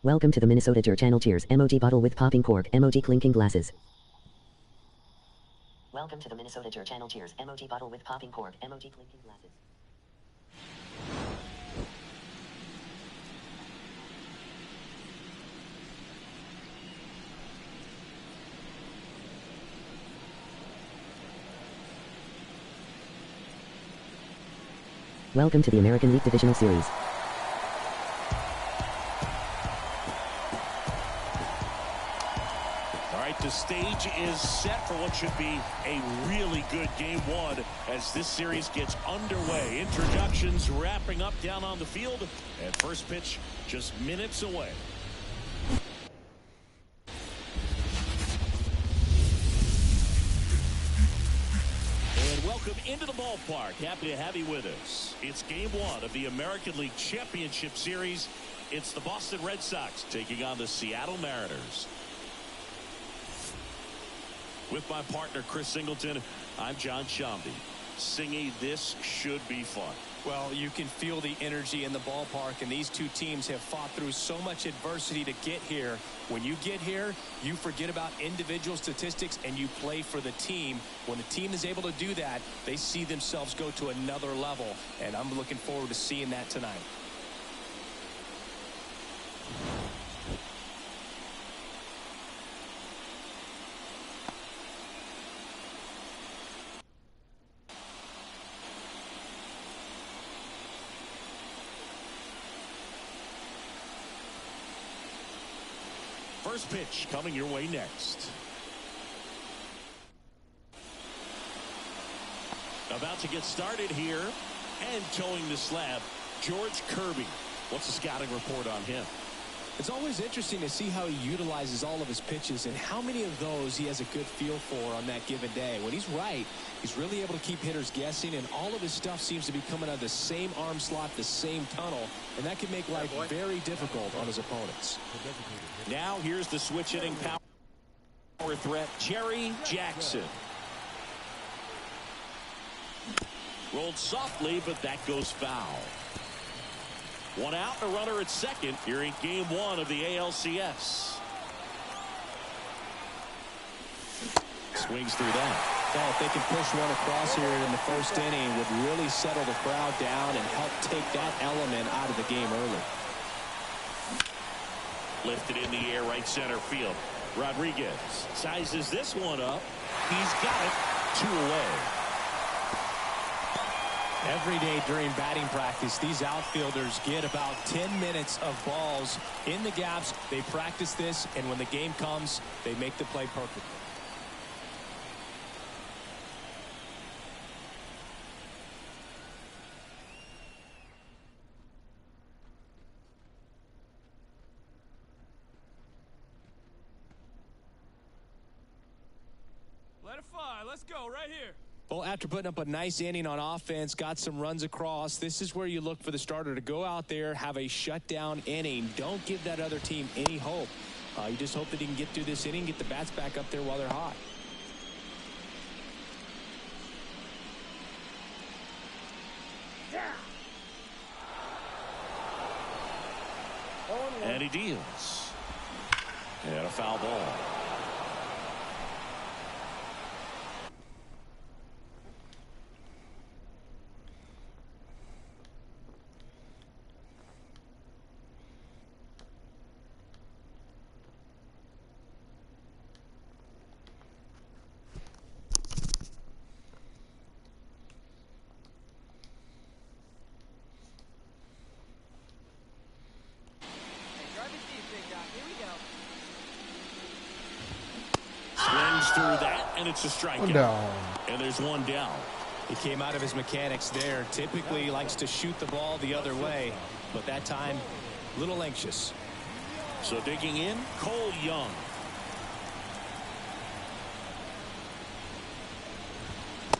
Welcome to the Minnesota Tour Channel. Cheers. Emoji bottle with popping cork. Emoji clinking glasses. Welcome to the Minnesota Tour Channel. Cheers. Emoji bottle with popping cork. Emoji clinking glasses. Welcome to the American League Divisional Series. The stage is set for what should be a really good game one as this series gets underway. Introductions wrapping up down on the field, and first pitch just minutes away. And welcome into the ballpark. Happy to have you with us. It's game one of the American League Championship Series. It's the Boston Red Sox taking on the Seattle Mariners. With my partner, Chris Singleton, I'm John Shambi. Singy, this should be fun. Well, you can feel the energy in the ballpark, and these two teams have fought through so much adversity to get here. When you get here, you forget about individual statistics and you play for the team. When the team is able to do that, they see themselves go to another level, and I'm looking forward to seeing that tonight. First pitch coming your way next. About to get started here and towing the slab, George Kirby. What's the scouting report on him? It's always interesting to see how he utilizes all of his pitches and how many of those he has a good feel for on that given day. When he's right, he's really able to keep hitters guessing, and all of his stuff seems to be coming out of the same arm slot, the same tunnel, and that can make life very difficult on his opponents. Now here's the switch hitting power threat, Jerry Jackson. Rolled softly, but that goes foul. One out, a runner at second here in game one of the ALCS. Swings through that. Well, if they can push one across here in the first inning, would really settle the crowd down and help take that element out of the game early. Lifted in the air, right center field. Rodriguez sizes this one up. He's got it. 2 away. Every day during batting practice, these outfielders get about 10 minutes of balls in the gaps. They practice this, and when the game comes, they make the play perfectly. Let it fly. Let's go right here. Well, after putting up a nice inning on offense, got some runs across, this is where you look for the starter to go out there, have a shutdown inning. Don't give that other team any hope. You just hope that he can get through this inning, get the bats back up there while they're hot. And he deals. And a foul ball. Goes through that, and it's a strikeout. Down. And there's one down. He came out of his mechanics there. Typically he likes to shoot the ball the other way, but that time, a little anxious. So digging in, Cole Young.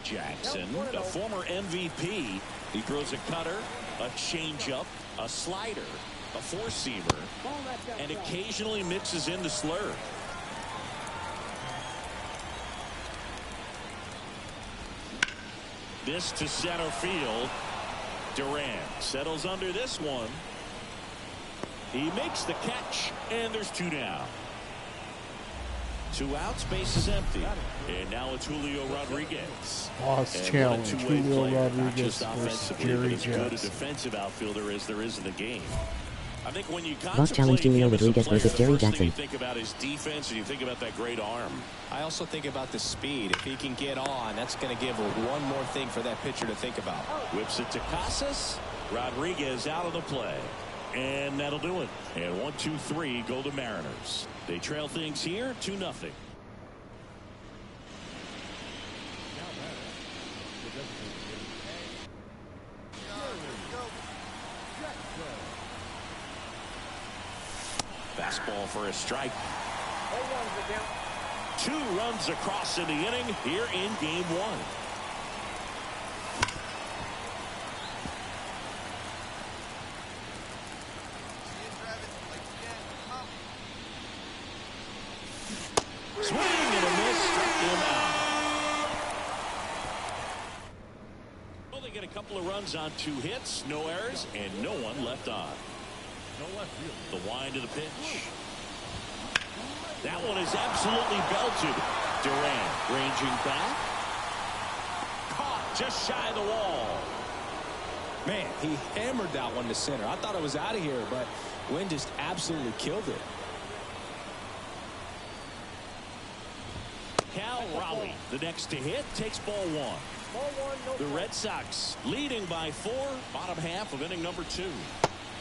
Jackson, a former MVP. He throws a cutter, a changeup, a slider, a four-seamer, and occasionally mixes in the slurve. This to center field. Durant settles under this one. He makes the catch, and there's two down. 2 outs, base is empty. And now it's Julio Rodriguez. Lost challenge. Julio Rodriguez versus Jerry Jackson. Good a Jackson. defensive outfielder as there is in the game. I think when you Lost challenge Julio Rodriguez versus Jerry Jackson. You think about his defense and you think about that great arm. I also think about the speed. If he can get on, that's going to give one more thing for that pitcher to think about. Whips it to Casas. Rodriguez out of the play. And that'll do it. And 1-2-3 go to Mariners. They trail things here 2-0. Fastball for a strike. 2 runs across in the inning here in game 1. Swing and a miss, struck him out. Well, they get a couple of runs on 2 hits, no errors, and no one left on. The wind of the pitch. That one is absolutely belted. Durant ranging back. Caught just shy of the wall. Man, he hammered that one to center. I thought it was out of here, but Wynn just absolutely killed it. Cal Raleigh, the next to hit, takes ball 1. The Red Sox leading by 4, bottom half of inning number 2.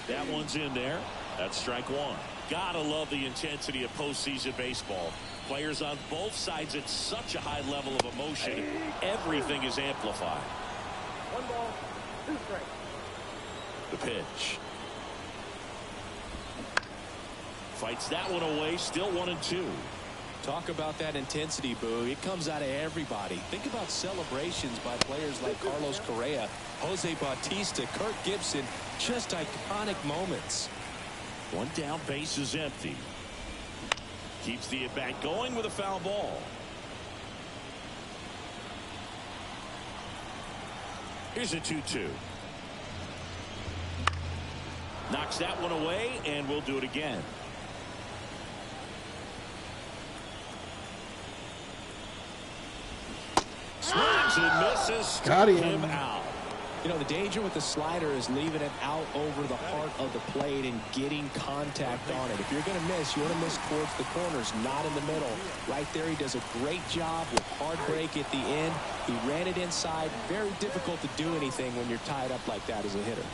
That one's in there. That's strike 1. Gotta love the intensity of postseason baseball. Players on both sides at such a high level of emotion. Everything is amplified. 1 ball, 2 strikes. The pitch. Fights that one away. Still 1-2. Talk about that intensity, Boo. It comes out of everybody. Think about celebrations by players like Carlos Correa, Jose Bautista, Kirk Gibson. Just iconic moments. 1 down, base is empty. Keeps the at-bat going with a foul ball. Here's a 2-2. Knocks that one away, and we'll do it again. Swings and misses. Got him. Him out. You know, the danger with the slider is leaving it out over the heart of the plate and getting contact on it. If you're going to miss, you want to miss towards the corners, not in the middle. Right there, he does a great job with hard break at the end. He ran it inside. Very difficult to do anything when you're tied up like that as a hitter.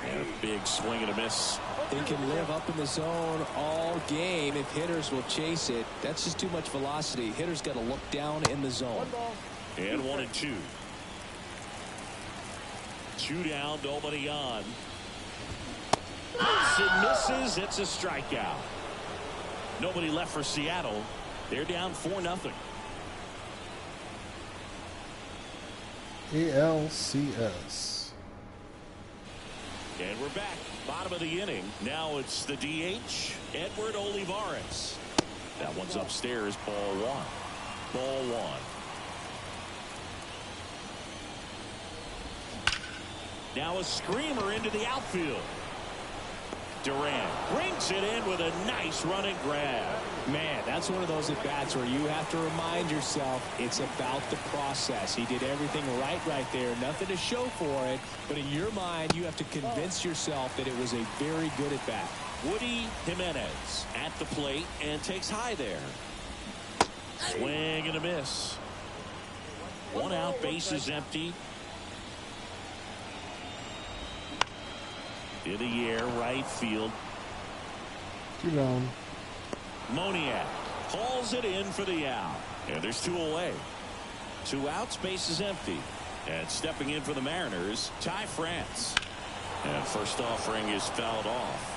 And a big swing and a miss. He can live up in the zone all game if hitters will chase it. That's just too much velocity. Hitters got to look down in the zone. And 1-2. 2 down, nobody on. Hits and misses. It's a strikeout. Nobody left for Seattle. They're down 4-0. ALCS. And we're back. Bottom of the inning. Now it's the DH, Edward Olivares. That one's upstairs. Ball 1. Ball 1. Now a screamer into the outfield. Durant brings it in with a nice running grab. Man, that's one of those at-bats where you have to remind yourself it's about the process. He did everything right there. Nothing to show for it. But in your mind, you have to convince yourself that it was a very good at-bat. Woody Jimenez at the plate and takes high there. Swing and a miss. 1 out, base is empty. In the air, right field. 2 down. Moniak Hauls it in for the out. And there's 2 away. 2 outs, base is empty. And stepping in for the Mariners, Ty France. And first offering is fouled off.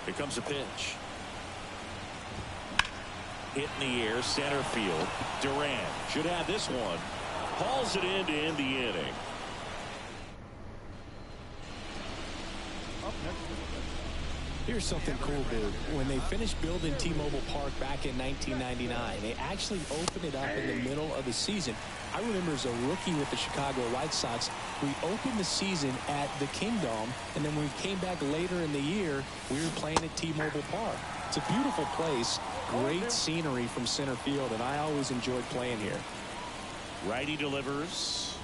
Here comes a pitch. Hit in the air, center field. Duran should have this one. Hauls it in to end the inning. Here's something cool, dude. When they finished building T-Mobile Park back in 1999, they actually opened it up in the middle of the season. I remember as a rookie with the Chicago White Sox, we opened the season at the Kingdome, and then when we came back later in the year, we were playing at T-Mobile Park. It's a beautiful place, great scenery from center field, and I always enjoyed playing here. Righty delivers.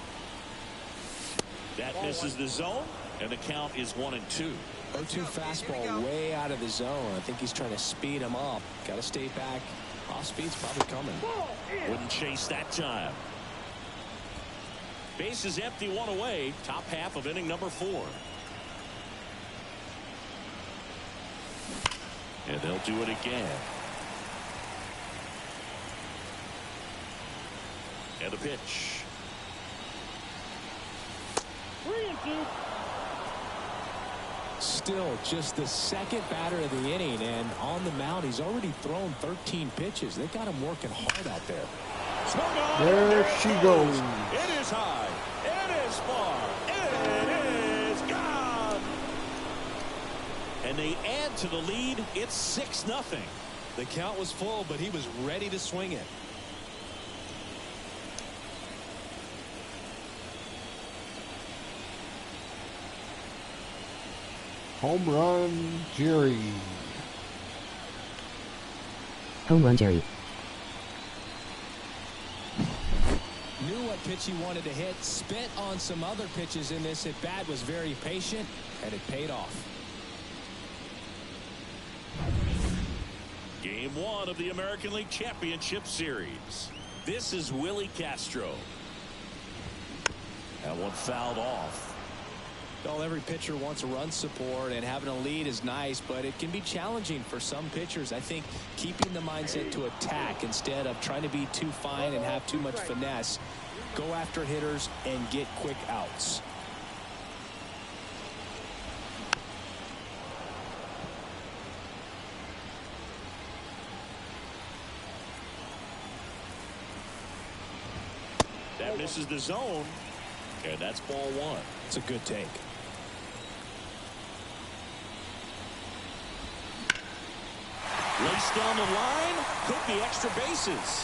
That misses the zone, and the count is 1-2. 0-2 fastball way out of the zone. I think he's trying to speed him up. Got to stay back. Off speed's probably coming. Wouldn't chase that time. Base is empty, 1 away. Top half of inning number 4. And they'll do it again. And the pitch. 3-2. Still just the second batter of the inning, and on the mound he's already thrown 13 pitches. They got him working hard out there. There she goes. It is high. It is far. It is gone. And they add to the lead. It's 6-0. The count was full, but he was ready to swing it. Home run, Jerry. Home run, Jerry. Knew what pitch he wanted to hit. Spent on some other pitches in this at bat. Was very patient, and it paid off. Game 1 of the American League Championship Series. This is Willie Castro. That one fouled off. Well, every pitcher wants a run support, and having a lead is nice, but it can be challenging for some pitchers. I think keeping the mindset to attack instead of trying to be too fine and have too much finesse. Go after hitters and get quick outs. That misses the zone, and that's ball 1. It's a good take. Race down the line, could be extra bases.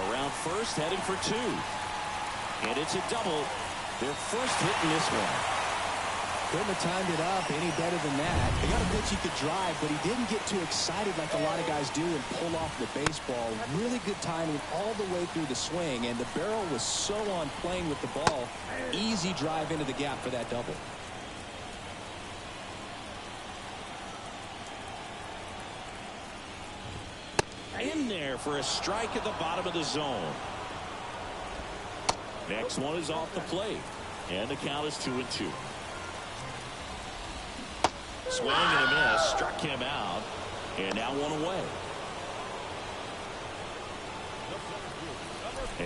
Around first, heading for 2. And it's a double. Their first hit in this one. Couldn't have timed it up any better than that. He got a pitch he could drive, but he didn't get too excited like a lot of guys do and pull off the baseball. Really good timing all the way through the swing, and the barrel was so on playing with the ball. Easy drive into the gap for that double. In there for a strike at the bottom of the zone. Next one is off the plate, and the count is 2-2. Swing and a miss, struck him out, and now 1 away.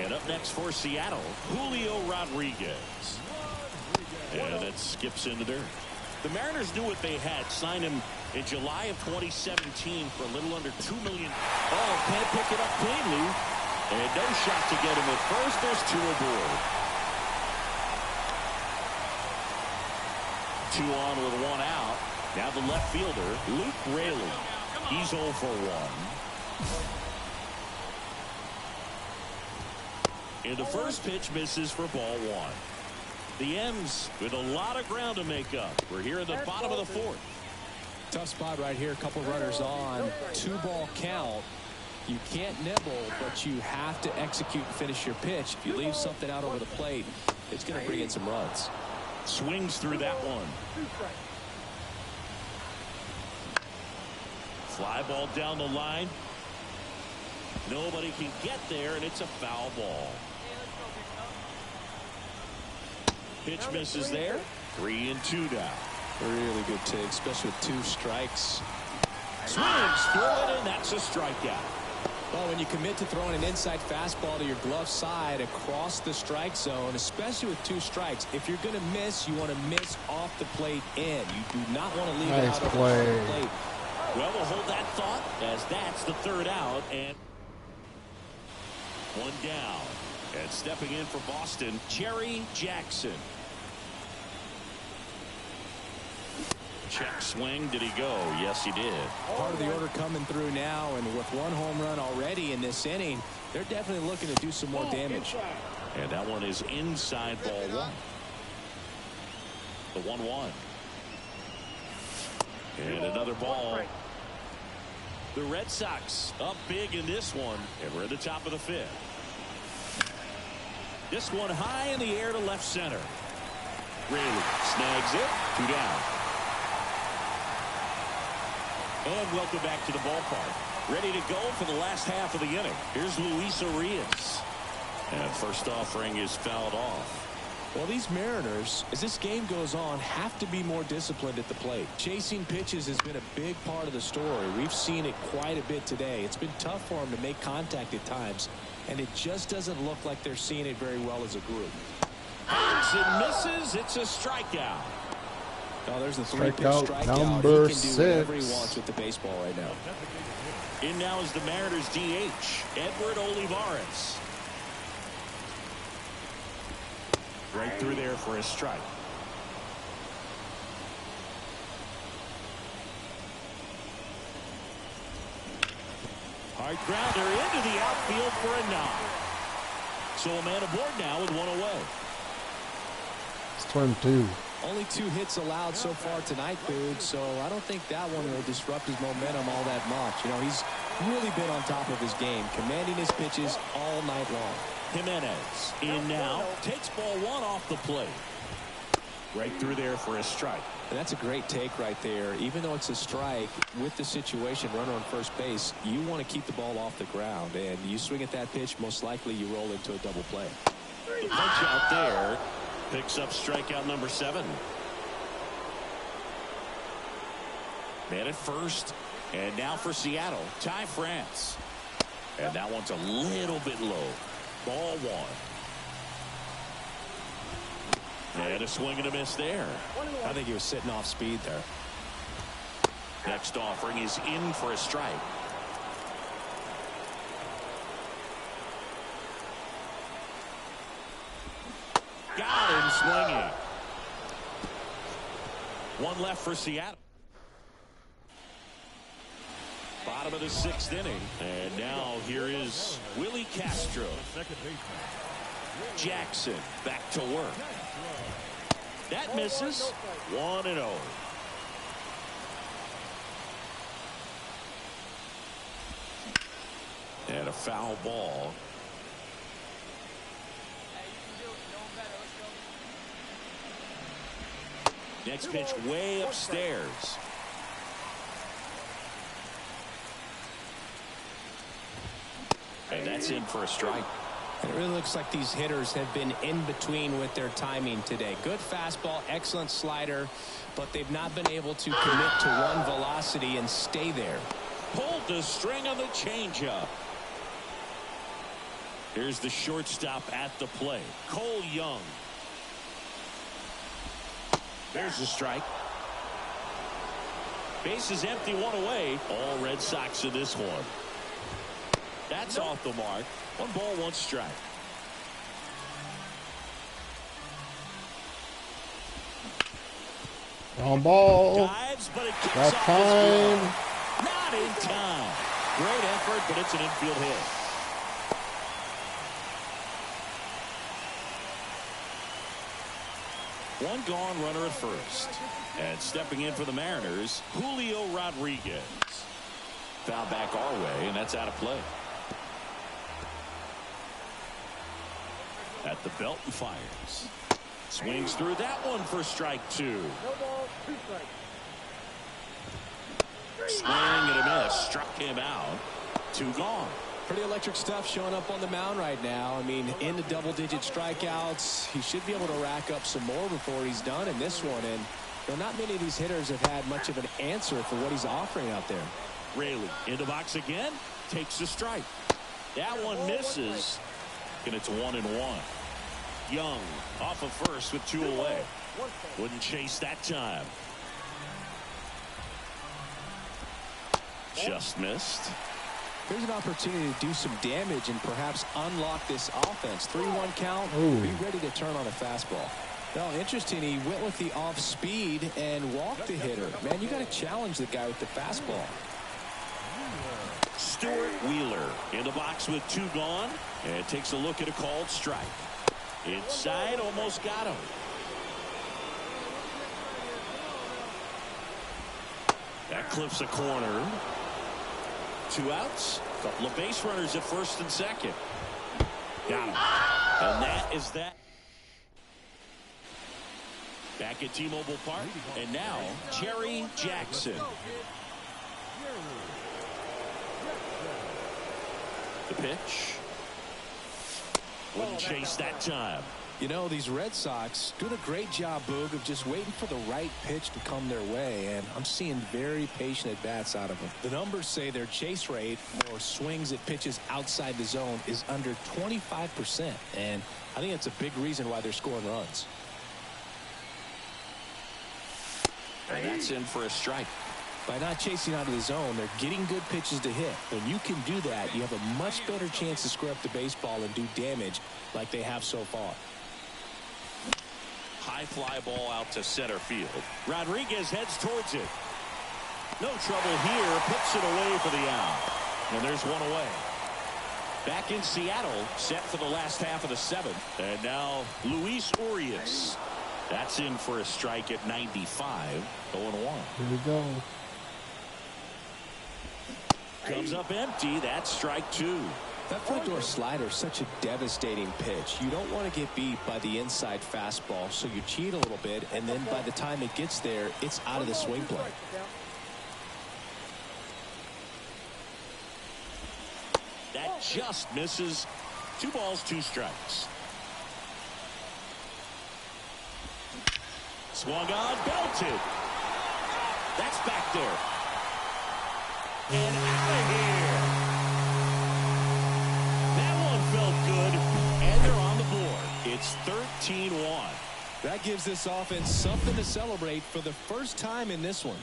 And up next for Seattle, Julio Rodriguez. And it skips into dirt. The Mariners knew what they had. Signed him in July of 2017 for a little under $2 million. Oh, can't pick it up cleanly. And no shot to get him at first. There's 2 aboard. 2 on with 1 out. Now the left fielder, Luke Raley. He's 0 for 1. And the first pitch misses for ball 1. The M's with a lot of ground to make up. We're here in the bottom of the 4th. Tough spot right here. A couple runners on. 2-ball count. You can't nibble, but you have to execute and finish your pitch. If you leave something out over the plate, it's going to bring in some runs. Swings through that one. Fly ball down the line. Nobody can get there, and it's a foul ball. Pitch misses there. 3-2 down. Really good take, especially with 2 strikes. Swings through it, and that's a strikeout. Well, when you commit to throwing an inside fastball to your glove side across the strike zone, especially with 2 strikes, if you're going to miss, you want to miss off the plate in. You do not want to leave it out of the plate. Well, we'll hold that thought as that's the 3rd out and 1 down. And stepping in for Boston, Jerry Jackson. Check swing. Did he go? Yes, he did. Part of the order coming through now, and with 1 home run already in this inning, they're definitely looking to do some more damage. And that one is inside ball 1. The 1-1. And another ball. The Red Sox up big in this one, and we're at the top of the 5th. This one high in the air to left center. Raley snags it. 2 down. And welcome back to the ballpark. Ready to go for the last half of the inning. Here's Luis Urias. And first offering is fouled off. Well, these Mariners, as this game goes on, have to be more disciplined at the plate. Chasing pitches has been a big part of the story. We've seen it quite a bit today. It's been tough for them to make contact at times, and it just doesn't look like they're seeing it very well as a group. Hunts and misses. It's a strikeout. Oh, there's the 3-pitch strikeout. Number he can do 6. whatever he wants with the baseball right now. In now is the Mariners DH, Edward Olivares. Right through there for a strike. Hard grounder into the outfield for a knock. So a man aboard now with 1 away. It's turn 2. Only 2 hits allowed so far tonight, Boog, so I don't think that one will disrupt his momentum all that much. You know, he's really been on top of his game, commanding his pitches all night long. Jimenez in now, takes ball 1 off the plate. Right through there for a strike. And that's a great take right there. Even though it's a strike, with the situation, runner on first base, you want to keep the ball off the ground. And you swing at that pitch, most likely you roll into a double play. The punch out there picks up strikeout number 7. Man at first. And now for Seattle, Ty France. And that one's a little bit low. Ball 1. And a swing and a miss there. I think he was sitting off speed there. Next offering is in for a strike. Got him swinging. 1 left for Seattle. Bottom of the 6th inning. And now here is Willie Castro. Jackson back to work. That misses. 1-0. And a foul ball. Next pitch way upstairs. And that's in for a strike. It really looks like these hitters have been in between with their timing today. Good fastball, excellent slider, but they've not been able to commit to one velocity and stay there. Pulled the string on the changeup. Here's the shortstop at the plate, Cole Young. There's the strike. Base is empty, 1 away. All Red Sox in this one. That's off the mark. 1 ball, 1 strike. On ball. Dives, but it kicks That off time. Not in time. Great effort, but it's an infield hit. One gone, runner at first. And stepping in for the Mariners, Julio Rodriguez. Foul back our way, and that's out of play. At the belt and fires. Swings through that one for strike 2. No ball, 2 strikes. Swing and a miss. Struck him out. 2 gone. Pretty electric stuff showing up on the mound right now. I mean, in the double-digit strikeouts, he should be able to rack up some more before he's done in this one. And you know, not many of these hitters have had much of an answer for what he's offering out there. Raley into box again. Takes a strike. That one misses. And it's 1-1. Young off of first with 2 away. Wouldn't chase that time. Just missed. Here's an opportunity to do some damage and perhaps unlock this offense. 3-1 count. Ooh. Be ready to turn on a fastball. Now, interesting, he went with the off speed and walked the hitter. Man, you got to challenge the guy with the fastball. Stuart Wheeler in the box with 2 gone, and takes a look at a called strike. Inside, almost got him. That clips a corner. 2 outs. Couple of base runners at first and second. Got him. And that is that. Back at T-Mobile Park. And now, Jerry Jackson. The pitch. Wouldn't chase that time. You know, these Red Sox doing a great job, Boog, of just waiting for the right pitch to come their way, and I'm seeing very patient at-bats out of them. The numbers say their chase rate or swings at pitches outside the zone is under 25%, and I think that's a big reason why they're scoring runs. And that's in for a strike. By not chasing out of the zone, they're getting good pitches to hit. When you can do that, you have a much better chance to square up the baseball and do damage like they have so far. High fly ball out to center field. Rodriguez heads towards it. No trouble here. Puts it away for the out. And there's 1 away. Back in Seattle, set for the last half of the 7th. And now Luis Urias. That's in for a strike at 95. 0-1. Here we go. Comes up empty. That's strike 2. That front door slider is such a devastating pitch. You don't want to get beat by the inside fastball, so you cheat a little bit, and then by the time it gets there, it's out of the swing play. That just misses. 2 balls, 2 strikes. Swung on, belted. That's back there. And out of here. That one felt good, and they're on the board. It's 13-1. That gives this offense something to celebrate for the first time in this one.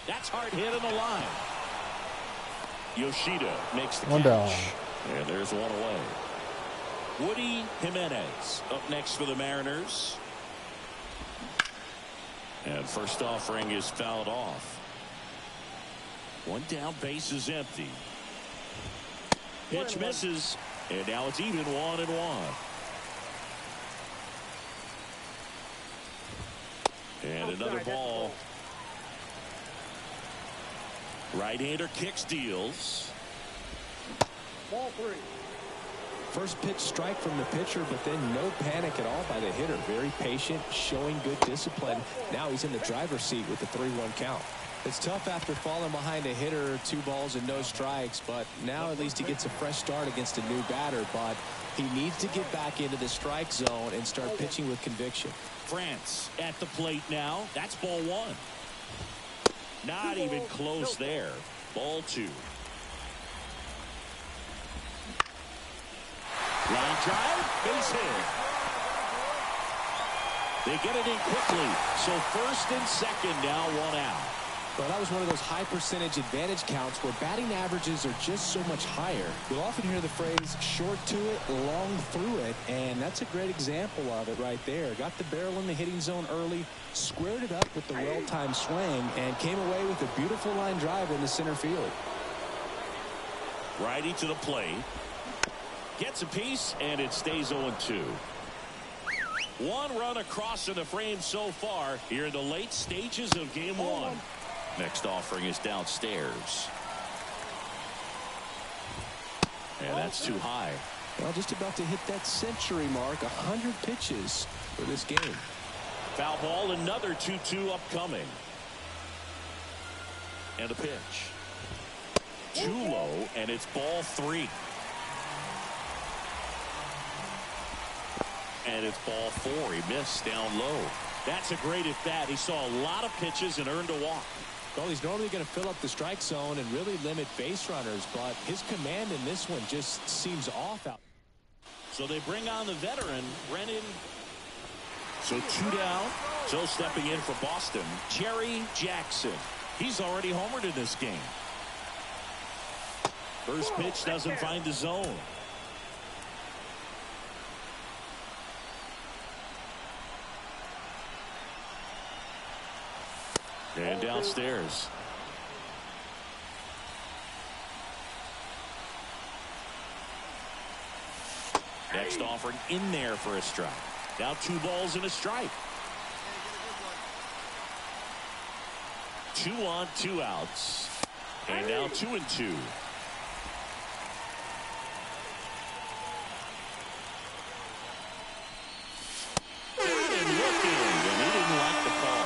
That's hard hit on the line. Yoshida makes the catch. 1 down. And there's 1 away. Woody Jimenez up next for the Mariners. And first offering is fouled off. 1 down, base is empty. Pitch misses, and now it's even 1-1. And another ball. Right-hander kicks, deals. Ball 3. First pitch strike from the pitcher, but then no panic at all by the hitter. Very patient, showing good discipline. Now he's in the driver's seat with the 3-1 count. It's tough after falling behind a hitter, 2 balls and no strikes, but now at least he gets a fresh start against a new batter. But he needs to get back into the strike zone and start pitching with conviction. France at the plate now. That's ball 1. Not even close there. Ball 2. Line drive, base hit. They get it in quickly. So first and second now, 1 out. Well, that was one of those high percentage advantage counts where batting averages are just so much higher. You'll often hear the phrase short to it, long through it, and that's a great example of it right there. Got the barrel in the hitting zone early, squared it up with the well-timed swing, and came away with a beautiful line drive in the center field. Righty to the plate. Gets a piece, and it stays 0-2. 1 run across in the frame so far here in the late stages of game 1. Next offering is downstairs. And that's too high. Well, just about to hit that century mark, 100 pitches for this game. Foul ball, another 2-2 upcoming. And a pitch. Too low, and it's ball 3. And it's ball 4. He missed down low. That's a great at bat. He saw a lot of pitches and earned a walk. Well, he's normally going to fill up the strike zone and really limit base runners, but his command in this one just seems off out. So they bring on the veteran, Brennan. So 2 down. So stepping in for Boston, Jerry Jackson. He's already homered in this game. First pitch doesn't find the zone. And downstairs. Next offering in there for a strike. Now 2 balls and a strike. 2 on, 2 outs. And now 2-2. And looking, and he didn't like the call.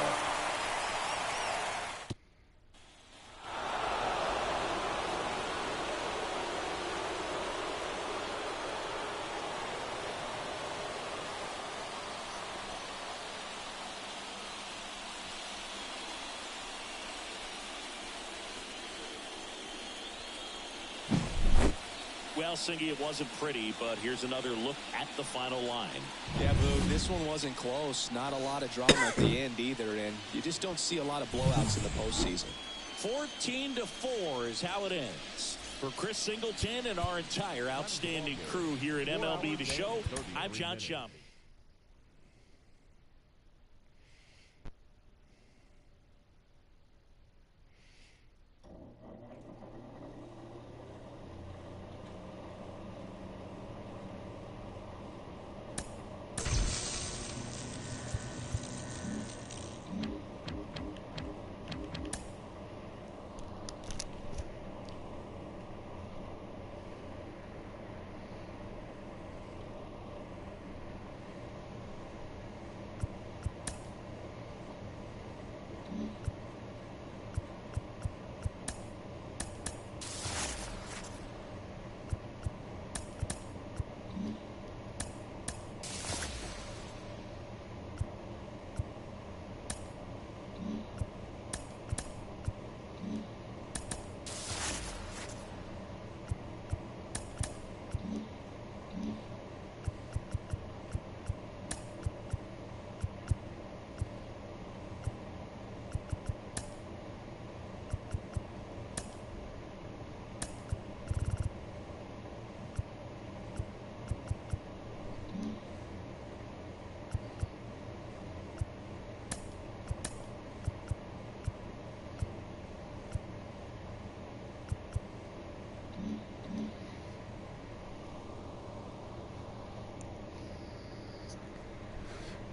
Well, Singy, it wasn't pretty, but here's another look at the final line. Yeah, Boog, this one wasn't close. Not a lot of drama at the end either, and you just don't see a lot of blowouts in the postseason. 14-4 is how it ends. For Chris Singleton and our entire outstanding crew here at MLB The Show, I'm John Shambi.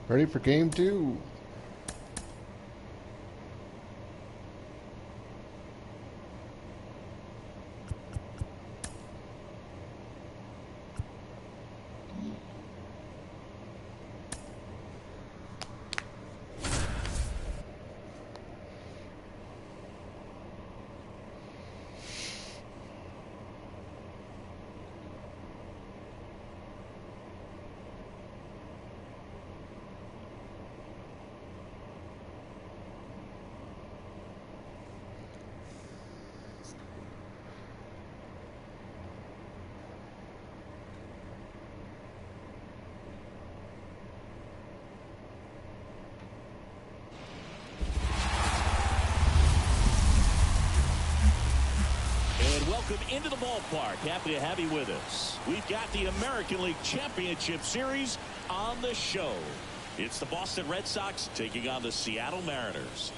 Ready for game 2. Welcome into the ballpark. Happy to have you with us. We've got the American League Championship Series on the show. It's the Boston Red Sox taking on the Seattle Mariners.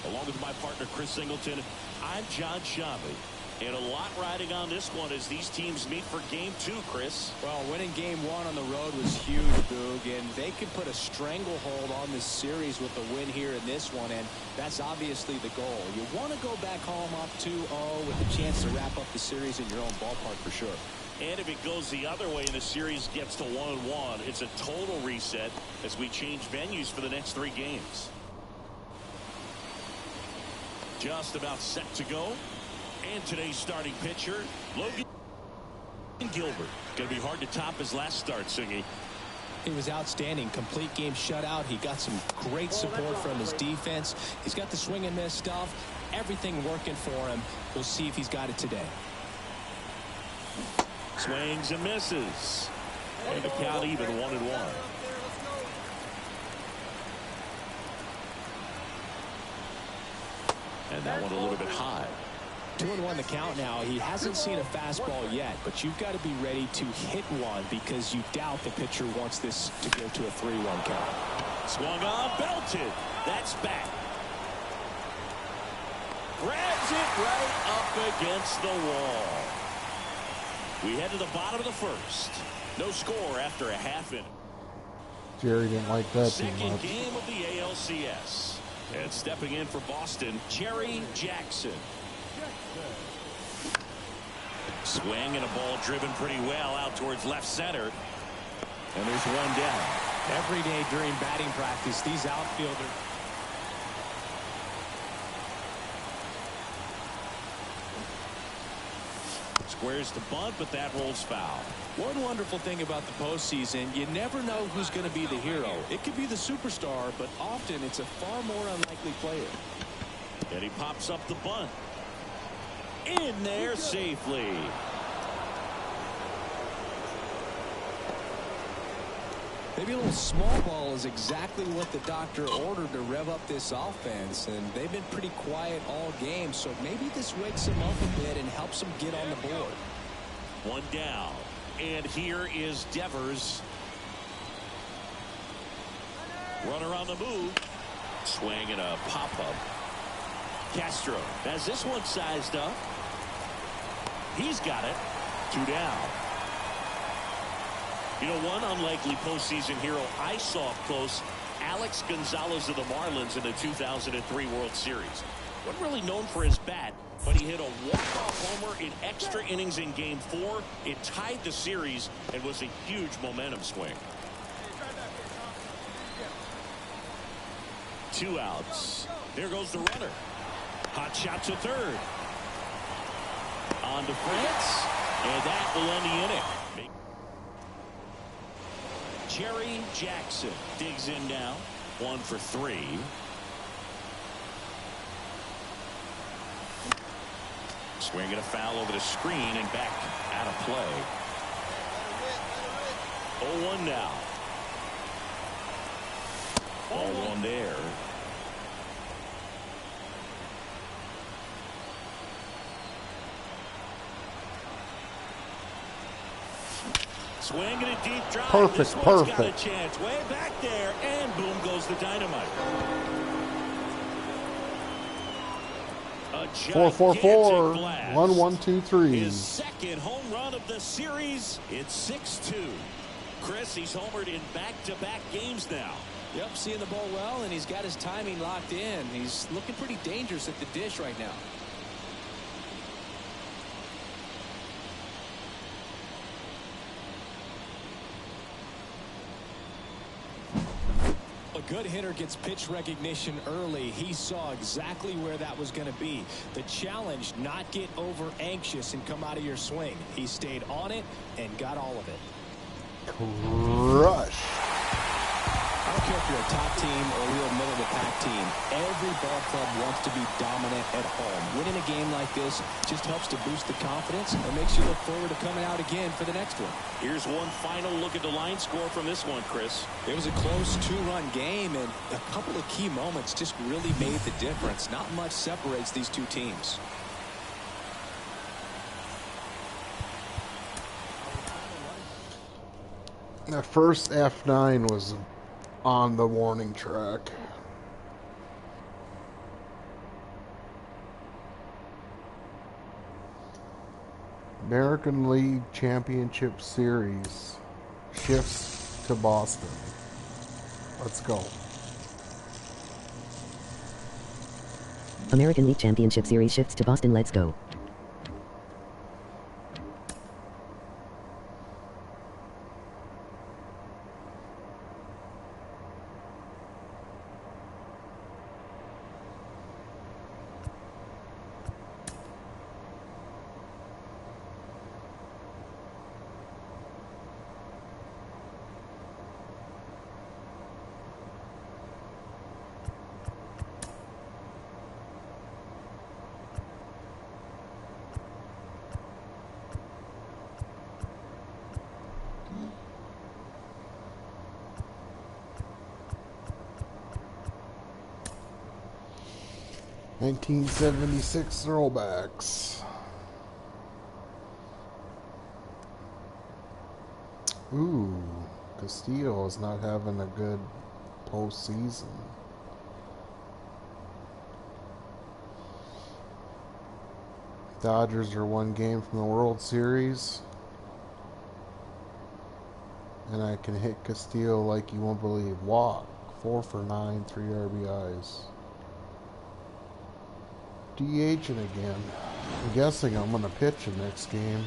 Along with my partner, Chris Singleton, I'm John Shambi. And a lot riding on this one as these teams meet for game 2, Chris. Well, winning game 1 on the road was huge, Boog, and they could put a stranglehold on this series with the win here in this one, and that's obviously the goal. You want to go back home up 2-0 with a chance to wrap up the series in your own ballpark for sure. And if it goes the other way and the series gets to 1-1, it's a total reset as we change venues for the next 3 games. Just about set to go. And today's starting pitcher, Logan. Gilbert. Going to be hard to top his last start, Singy. He was outstanding. Complete game shutout. He got some great support from his defense. He's got the swing and miss stuff. Everything working for him. We'll see if he's got it today. Swings and misses. And the count even 1-1. And that one a little bit high. 2-1 the count now. He hasn't seen a fastball yet, but you've got to be ready to hit one because you doubt the pitcher wants this to go to a 3-1 count. Swung on, belted. That's back. Grabs it right up against the wall. We head to the bottom of the first. No score after a half inning. Jerry didn't like that too Second much. game of the ALCS. And stepping in for Boston, Jerry Jackson. Swing and a ball driven pretty well out towards left center. And there's one down. Every day during batting practice, these outfielders. Squares the bunt, but that rolls foul. One wonderful thing about the postseason, you never know who's going to be the hero. It could be the superstar, but often it's a far more unlikely player. And he pops up the bunt. In there safely. Maybe a little small ball is exactly what the doctor ordered to rev up this offense, and they've been pretty quiet all game, so maybe this wakes them up a bit and helps them get on the board. One down, and here is Devers. Runner on the move. Swing and a pop-up. Castro has this one sized up. He's got it. 2 down. You know, one unlikely postseason hero I saw up close, Alex Gonzalez of the Marlins in the 2003 World Series. Wasn't really known for his bat, but he hit a walk-off homer in extra innings in Game 4. It tied the series and was a huge momentum swing. 2 outs. There goes the runner. Hot shot to third. On to France, and that will end the inning. Jerry Jackson digs in now. 1 for 3. Swinging a foul over the screen and back out of play. 0-1 now. Ball 1 there. Swing and a deep drive. Perfect, This one's got a perfect. chance. Way back there, and boom goes the dynamite. 4-4-4. Blast. 1-1-2-3. His second home run of the series. It's 6-2. Chris, he's homered in back-to-back games now. Yep, seeing the ball well, and he's got his timing locked in. He's looking pretty dangerous at the dish right now. A good hitter gets pitch recognition early. He saw exactly where that was going to be. The challenge, not get over anxious and come out of your swing. He stayed on it and got all of it. Crush. I don't care if you're a top team or you're a middle-of-the-pack team. Every ball club wants to be dominant at home. Winning a game like this just helps to boost the confidence and makes you look forward to coming out again for the next one. Here's one final look at the line score from this one, Chris. It was a close 2-run game, and a couple of key moments just really made the difference. Not much separates these two teams. That first F9 was on the warning track. American League Championship Series shifts to Boston. Let's go. American League Championship Series shifts to Boston. Let's go. 1976 throwbacks. Ooh, Castillo is not having a good postseason. Dodgers are one game from the World Series. And I can hit Castillo like you won't believe. Walk. 4 for 9, 3 RBIs. DHing again. I'm guessing I'm going to pitch him next game.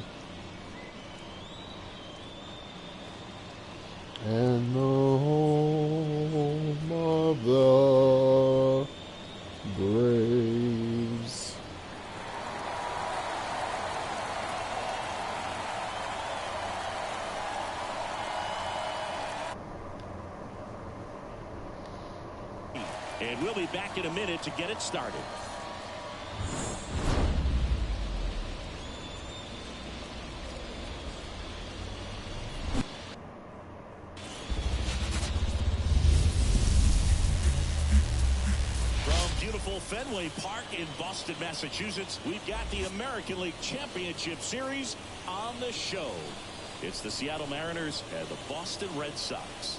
And the home of the Braves. And we'll be back in a minute to get it started. From beautiful Fenway Park in Boston, Massachusetts, we've got the American League Championship Series on the show. It's the Seattle Mariners and the Boston Red Sox.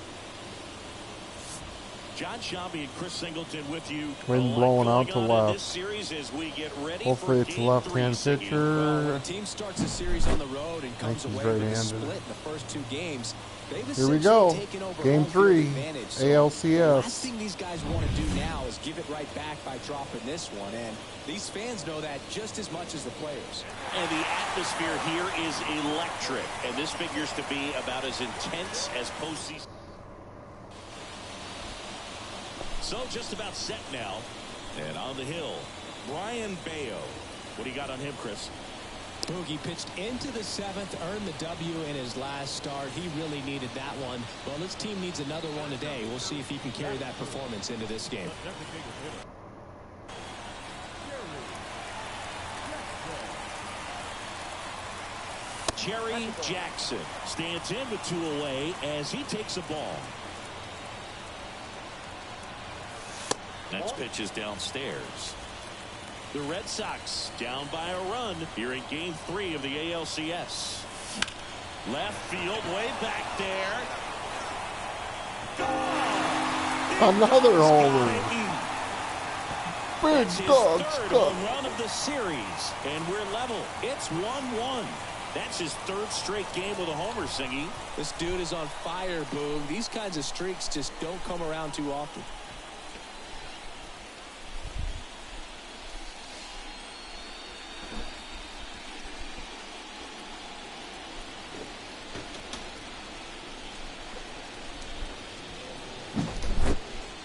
John Shambi and Chris Singleton with you. Wind blowing out to left. This series as we get ready Hopefully for it's left-hand pitcher. Well, when a team starts a series on the road and comes he's away with a right-handed. split in the first 2 games, they've Here we essentially go. taken over Game home field 3, advantage. So ALCS. the last thing these guys want to do now is give it right back by dropping this one, and these fans know that just as much as the players. And the atmosphere here is electric, and this figures to be about as intense as postseason. So just about set now. And on the hill, Brian Bayo. What do you got on him, Chris? Boogie pitched into the 7th, earned the W in his last start. He really needed that one. Well, this team needs another one today. We'll see if he can carry that performance into this game. Jerry Jackson stands in with 2 away as he takes a ball. Next pitch is downstairs. The Red Sox down by a run here in Game 3 of the ALCS. Left field, way back there. Another homer. Big That's his dog third stuff. home run of the series, and we're level. It's 1-1. That's his 3rd straight game with a homer, Singy. This dude is on fire, Boog. These kinds of streaks just don't come around too often.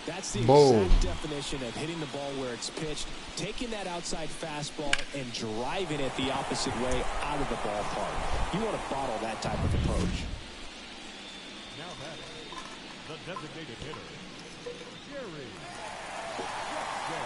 That's the exact definition of hitting the ball where it's pitched, taking that outside fastball and driving it the opposite way out of the ballpark. You want to bottle that type of approach. Now batting, the designated hitter, Jerry Jackson.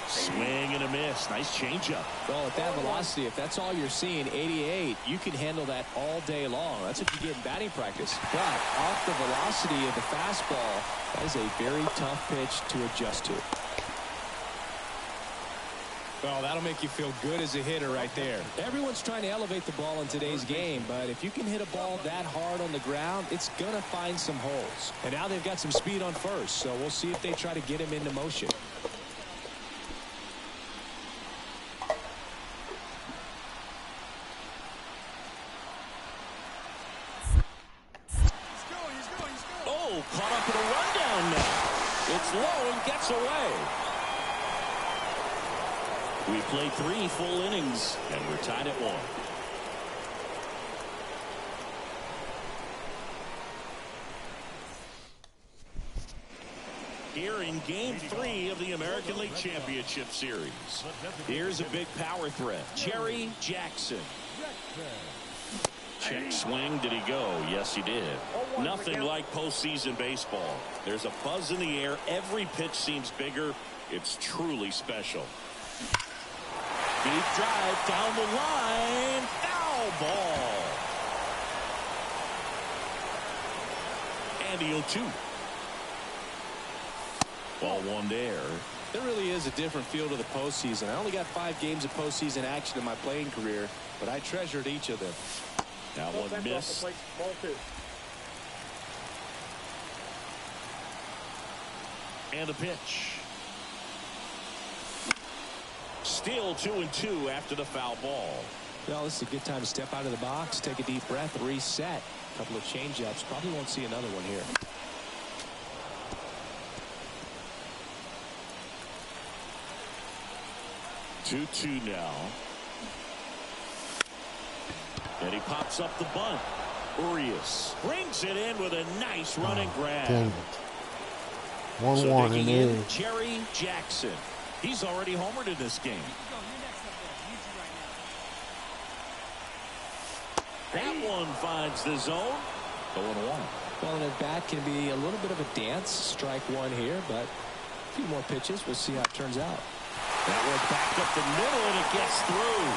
Swing and a miss. Nice changeup. Well, at that velocity, if that's all you're seeing, 88, you can handle that all day long. That's what you get in batting practice. But off the velocity of the fastball, that is a very tough pitch to adjust to. Well, that'll make you feel good as a hitter right there. Everyone's trying to elevate the ball in today's game, but if you can hit a ball that hard on the ground, it's going to find some holes. And now they've got some speed on first, so we'll see if they try to get him into motion. Oh, caught up in a rundown now. It's low and gets away. We played 3 full innings, and we're tied at 1. Here in Game 3 of the American League Championship Series. Here's a big power threat. Jerry Jackson. Check swing. Did he go? Yes, he did. Nothing like postseason baseball. There's a buzz in the air. Every pitch seems bigger. It's truly special. Deep drive down the line. Foul ball. And the 0-2. Ball one there. There really is a different feel to the postseason. I only got 5 games of postseason action in my playing career, but I treasured each of them. That one missed. Ball 2. And a pitch. Still 2-2 after the foul ball. Well, this is a good time to step out of the box, take a deep breath, reset. A couple of change-ups. Probably won't see another one here. Two now. And he pops up the bunt. Urias brings it in with a nice running grab. Dang it. 1-1 So in digging in, there. Jerry Jackson. He's already homered in this game. That one finds the zone. 0-1. Well, and at bat can be a little bit of a dance. Strike one here, but a few more pitches. We'll see how it turns out. That one backed up the middle, and it gets through.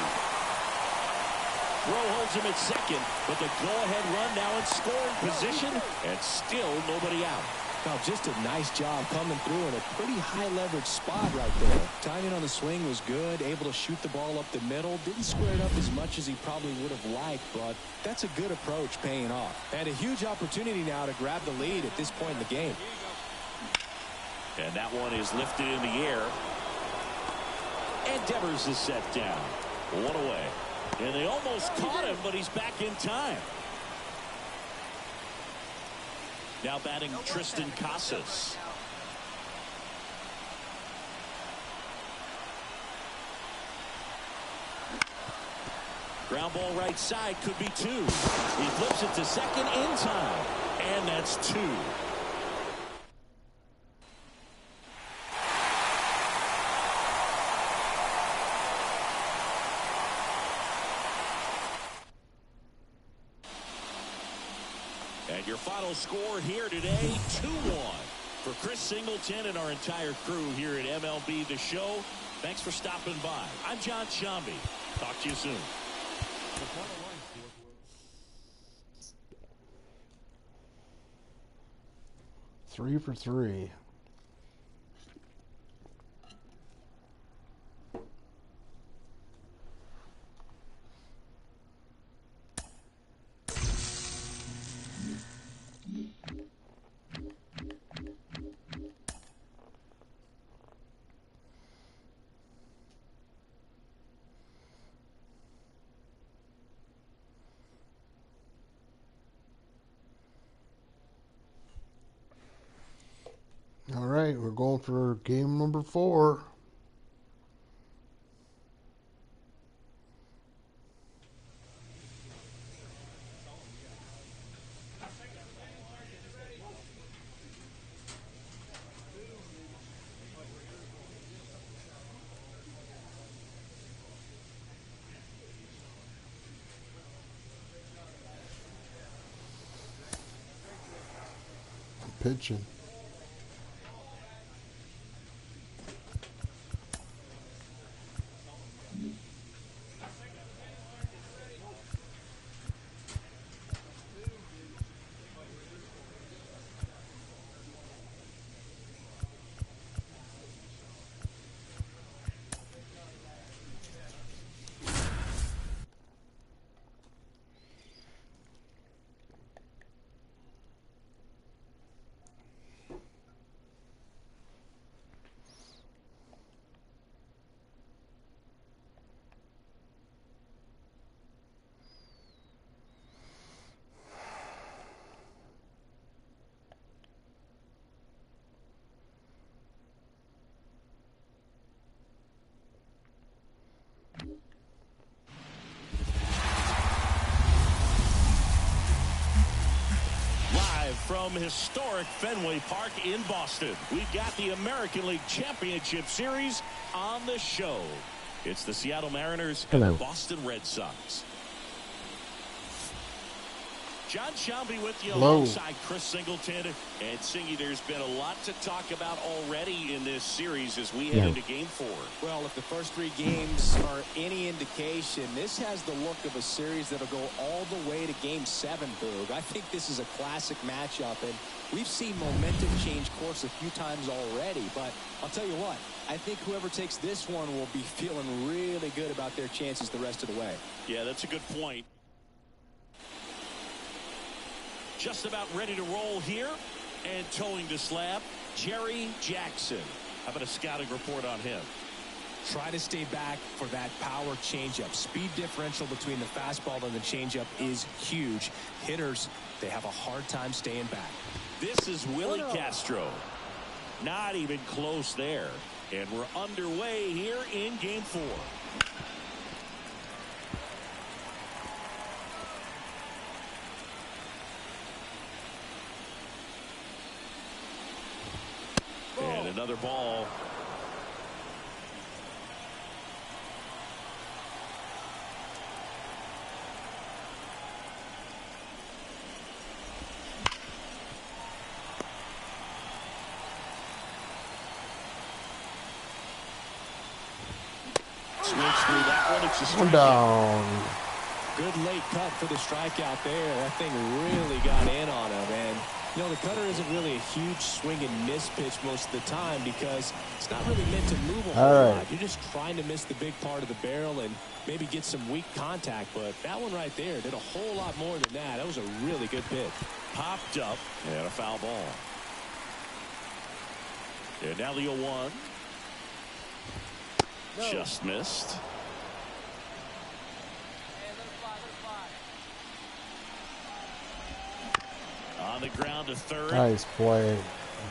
Rowe holds him at second, but the go-ahead run now in scoring position, and still nobody out. Now, just a nice job coming through in a pretty high-leverage spot right there. Timing on the swing was good, able to shoot the ball up the middle. Didn't square it up as much as he probably would have liked, but that's a good approach paying off. And a huge opportunity now to grab the lead at this point in the game. And that one is lifted in the air. And Devers is set down. One away. And they almost caught him, but he's back in time. Now batting Tristan Casas. Ground ball right side, could be 2. He flips it to second in time. And that's 2. And your final score here today, 2-1. For Chris Singleton and our entire crew here at MLB The Show, thanks for stopping by. I'm John Shambi. Talk to you soon. 3 for 3. All right, we're going for game number 4. Pitching. From historic Fenway Park in Boston, we've got the American League Championship Series on the show. It's the Seattle Mariners and the Boston Red Sox. John Shelby with you Hello. alongside Chris Singleton. And Singy, there's been a lot to talk about already in this series as we head into Game 4. Well, if the first 3 games are any indication, this has the look of a series that'll go all the way to Game 7, Boog. I think this is a classic matchup, and we've seen momentum change course a few times already. But I'll tell you what, I think whoever takes this one will be feeling really good about their chances the rest of the way. Yeah, that's a good point. Just about ready to roll here, and towing the slab, Jerry Jackson. How about a scouting report on him? Try to stay back for that power changeup. Speed differential between the fastball and the changeup is huge. Hitters, they have a hard time staying back. This is Willie Castro. Not even close there. And we're underway here in Game 4. And another ball. Swings through that one. It's a One strikeout. down. Good late cut for the strikeout there. That thing really got in on him. And, you know, the cutter isn't really a huge swing and miss pitch most of the time because it's not really meant to move a whole lot. You're just trying to miss the big part of the barrel and maybe get some weak contact. But that one right there did a whole lot more than that. That was a really good pitch. Popped up and a foul ball. And now the 0-1. Just missed. On the ground to third. Nice play.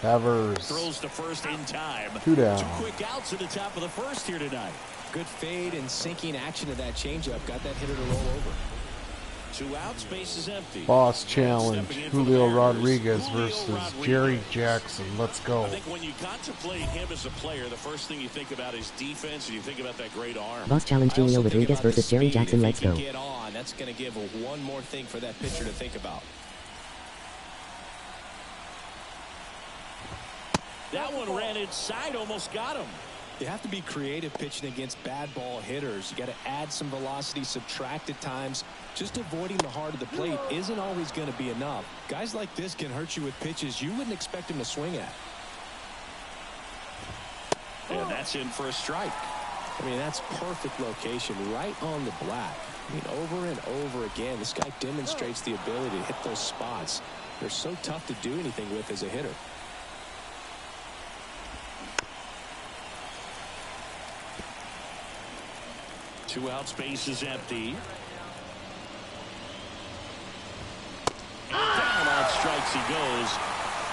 Devers. Throws to first in time. 2 down. 2 quick outs at the top of the first here tonight. Good fade and sinking action to that changeup. Got that hitter to roll over. 2 outs, base is empty. Boss challenge. Stepping in for the Julio Mariners, Rodriguez Julio versus Rodriguez. Jerry Jackson. Let's go. I think when you contemplate him as a player, the first thing you think about is defense, and you think about that great arm. Boss challenge I Julio also think Rodriguez about the versus Jerry speed. Jackson. If Let's he can go. get on, that's going to give one more thing for that pitcher to think about. That one ran inside, almost got him. You have to be creative pitching against bad ball hitters. You got to add some velocity, subtract at times. Just avoiding the heart of the plate isn't always going to be enough. Guys like this can hurt you with pitches you wouldn't expect him to swing at. And that's in for a strike. I mean, that's perfect location, right on the black. I mean, over and over again, this guy demonstrates the ability to hit those spots. They're so tough to do anything with as a hitter. Two outs, base is empty. Down on strikes he goes.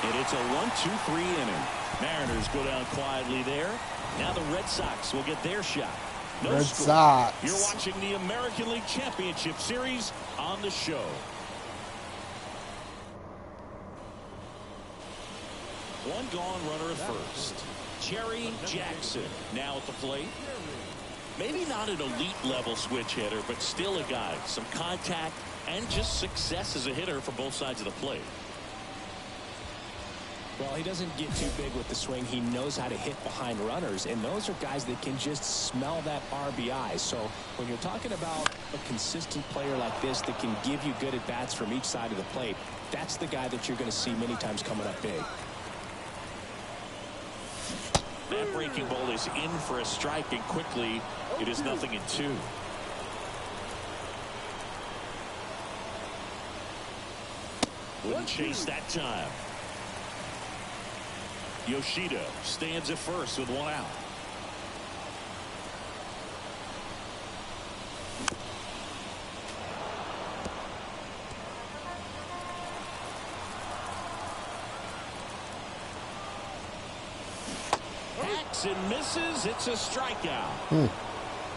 And it's a 1-2-3 inning. Mariners go down quietly there. Now the Red Sox will get their shot. No Red score. Sox. You're watching the American League Championship Series on the show. One gone, runner at first. Jerry Jackson now at the plate. Maybe not an elite level switch hitter, but still a guy. Some contact and just success as a hitter for both sides of the plate. Well, he doesn't get too big with the swing. He knows how to hit behind runners, and those are guys that can just smell that RBI. So when you're talking about a consistent player like this that can give you good at-bats from each side of the plate, that's the guy that you're going to see many times coming up big. That breaking ball is in for a strike, and quickly it is 0-2. Wouldn't chase that time. Yoshida stands at first with one out. Hacks and misses. It's a strikeout.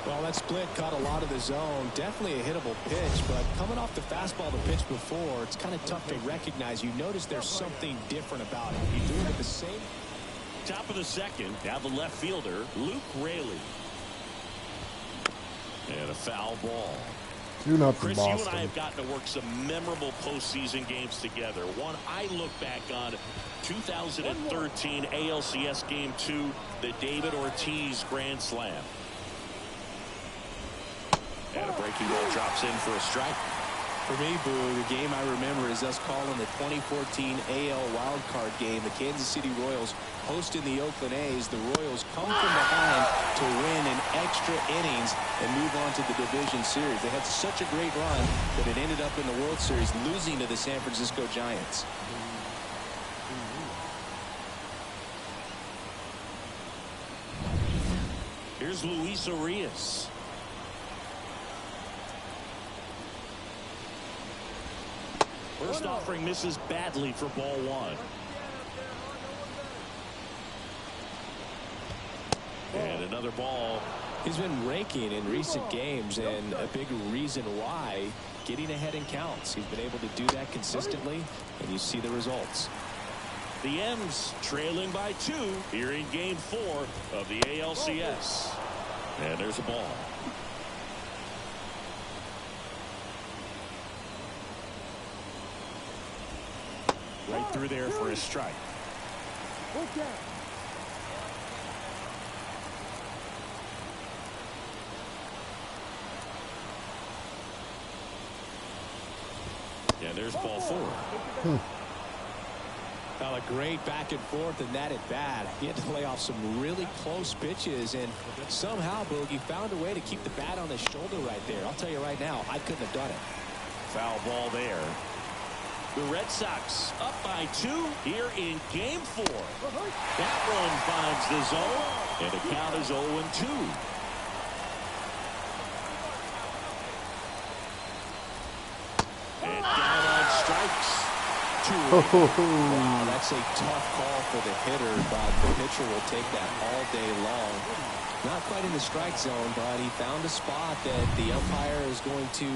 Well, that split caught a lot of the zone. Definitely a hittable pitch, but coming off the fastball the pitch before, it's kind of tough to recognize. You notice there's something different about it. You doing it the same. Top of the second. Now the left fielder, Luke Raley. And a foul ball. 2-0 Chris, you and I Boston. have gotten to work some memorable postseason games together. One I look back on, 2013 ALCS Game 2, the David Ortiz Grand Slam. And a breaking ball drops in for a strike. For me, Boo, the game I remember is us calling the 2014 AL wildcard game. The Kansas City Royals hosting the Oakland A's. The Royals come from behind to win in extra innings and move on to the division series. They had such a great run that it ended up in the World Series losing to the San Francisco Giants. Here's Luis Urias. First offering misses badly for ball one. And another ball. He's been raking in recent games, and a big reason why, getting ahead in counts. He's been able to do that consistently, and you see the results. The M's trailing by 2 here in Game 4 of the ALCS. And there's a ball. Right through there for a strike. Yeah, there's ball 4. Well, a great back and forth, and that at bat. He had to lay off some really close pitches, and somehow Boogie found a way to keep the bat on his shoulder right there. I'll tell you right now, I couldn't have done it. Foul ball there. The Red Sox up by 2 here in Game 4. That one finds the zone, and the count is 0-2. And down on strikes. 2. Wow, that's a tough call for the hitter, but the pitcher will take that all day long. Not quite in the strike zone, but he found a spot that the umpire is going to,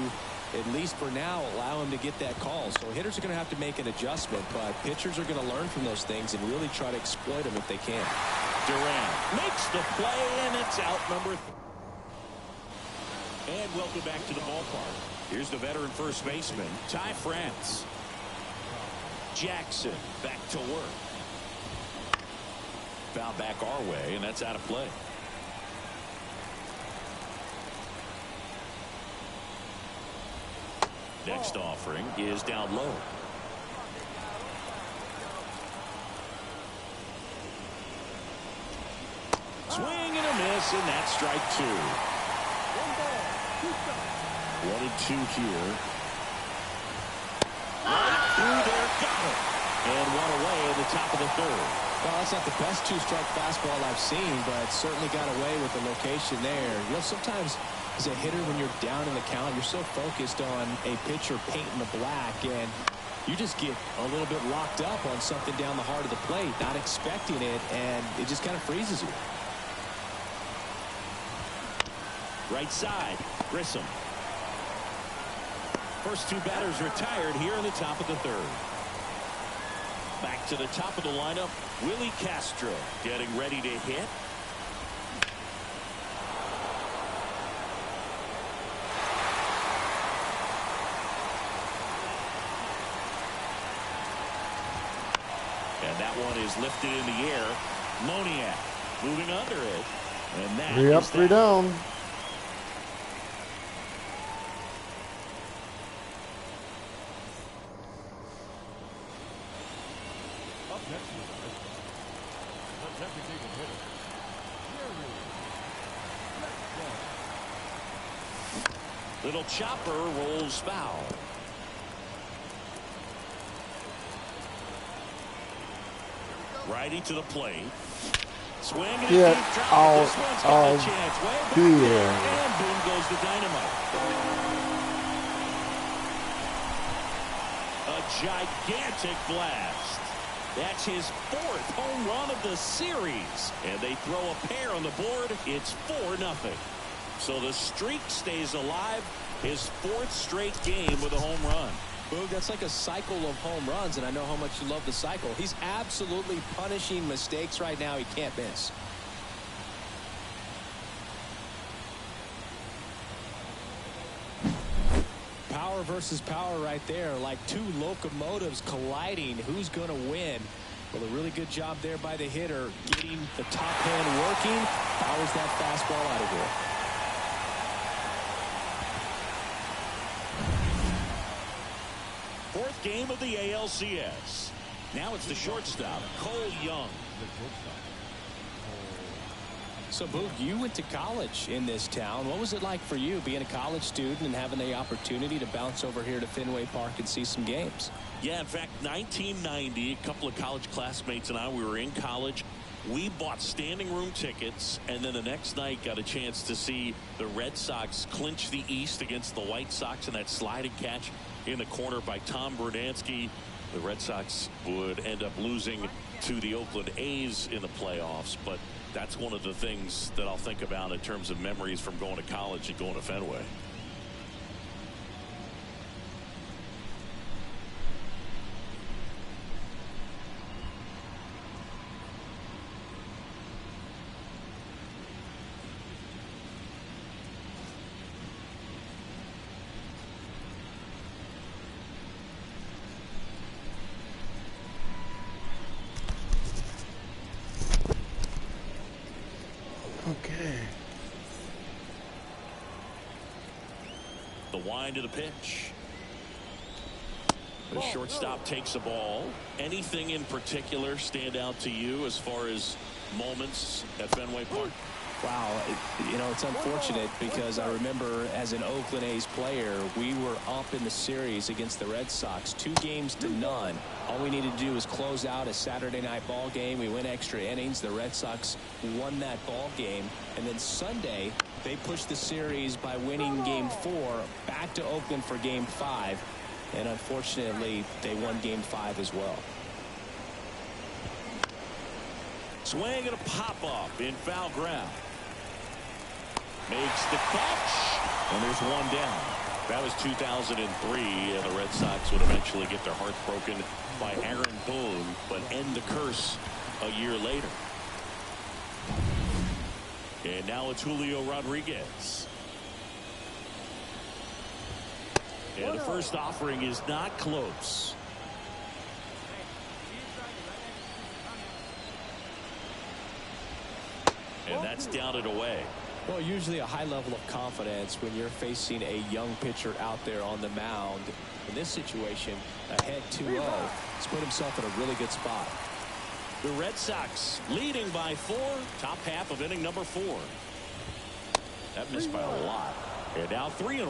at least for now, allow him to get that call. So hitters are going to have to make an adjustment, but pitchers are going to learn from those things and really try to exploit them if they can. Durant makes the play, and it's out number 3. And welcome back to the ballpark. Here's the veteran first baseman, Ty France. Jackson back to work. Foul back our way, and that's out of play. Next offering is down low. Swing and a miss, and that's strike 2. 1-2 here. Right through there, got it. And one away in the top of the 3rd. Well, that's not the best 2-strike fastball I've seen, but certainly got away with the location there. You know, sometimes as a hitter, when you're down in the count, you're so focused on a pitcher painting the black, and you just get a little bit locked up on something down the heart of the plate, not expecting it, and it just kind of freezes you. Right side, Grissom. First 2 batters retired here in the top of the 3rd. Back to the top of the lineup, Willie Castro getting ready to hit. And that one is lifted in the air. Moniak moving under it. And that 3 up, 3 down. Up next is the designated hitter, Jerry. Little chopper rolls foul. Righty to the plate. Swing and a Get deep drop. out This one's got a of chance. Way back here. there. And boom goes the dynamite. A gigantic blast. That's his 4th home run of the series. And they throw a pair on the board. It's 4-0. So the streak stays alive. His 4th straight game with a home run. Boog, that's like a cycle of home runs, and I know how much you love the cycle. He's absolutely punishing mistakes right now he can't miss. power versus power right there, like two locomotives colliding. Who's going to win? Well, a really good job there by the hitter, getting the top hand working. Powers that fastball out of here. Fourth game of the ALCS. Now it's the shortstop, Cole Young. So, Boog, you went to college in this town. What was it like for you being a college student and having the opportunity to bounce over here to Fenway Park and see some games? Yeah, in fact, 1990, a couple of college classmates and I, we were in college. We bought standing room tickets, and then the next night got a chance to see the Red Sox clinch the East against the White Sox in that sliding catch in the corner by Tom Berdansky. The Red Sox would end up losing to the Oakland A's in the playoffs, but that's one of the things that I'll think about in terms of memories from going to college and going to Fenway. Okay. The wind of the pitch. The shortstop takes the ball. Anything in particular stand out to you as far as moments at Fenway Park? Wow, you know, it's unfortunate because I remember as an Oakland A's player, we were up in the series against the Red Sox, 2-0. All we needed to do was close out a Saturday night ball game. We went extra innings. The Red Sox won that ball game. And then Sunday, they pushed the series by winning Game 4 back to Oakland for Game 5. And unfortunately, they won Game 5 as well. Swing and a pop-up in foul ground. Makes the catch, and there's one down. That was 2003, and the Red Sox would eventually get their hearts broken by Aaron Boone, but end the curse a year later. And now it's Julio Rodriguez. And the first offering is not close. And that's down and away. Well, usually a high level of confidence when you're facing a young pitcher out there on the mound. In this situation, ahead 2-0, he's put himself in a really good spot. The Red Sox leading by 4, top half of inning number 4. That missed by a lot. And now 3-1.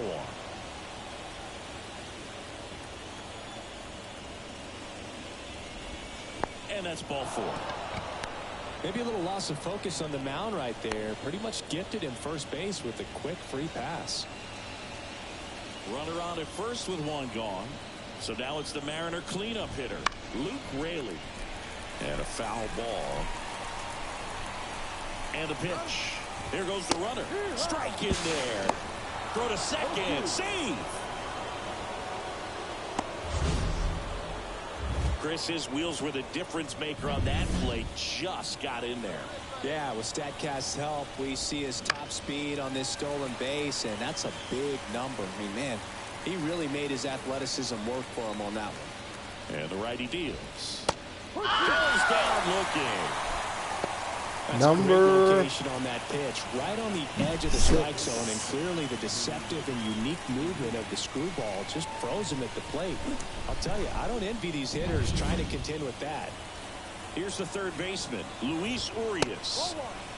And that's ball 4. Maybe a little loss of focus on the mound right there. Pretty much gifted him first base with a quick free pass. Runner on at first with one gone. So now it's the Mariner cleanup hitter, Luke Raley. And a foul ball. And the pitch. Here goes the runner. Strike in there. Throw to second. Save. Chris, his wheels were the difference maker on that play. Just got in there. Yeah, with StatCast's help, we see his top speed on this stolen base, and that's a big number. I mean, man, he really made his athleticism work for him on that one. And the righty deals. Goes down looking. That's a great location on that pitch, right on the edge of the strike zone, and clearly the deceptive and unique movement of the screwball just froze him at the plate. I'll tell you, I don't envy these hitters trying to contend with that. Here's the third baseman, Luis Urias.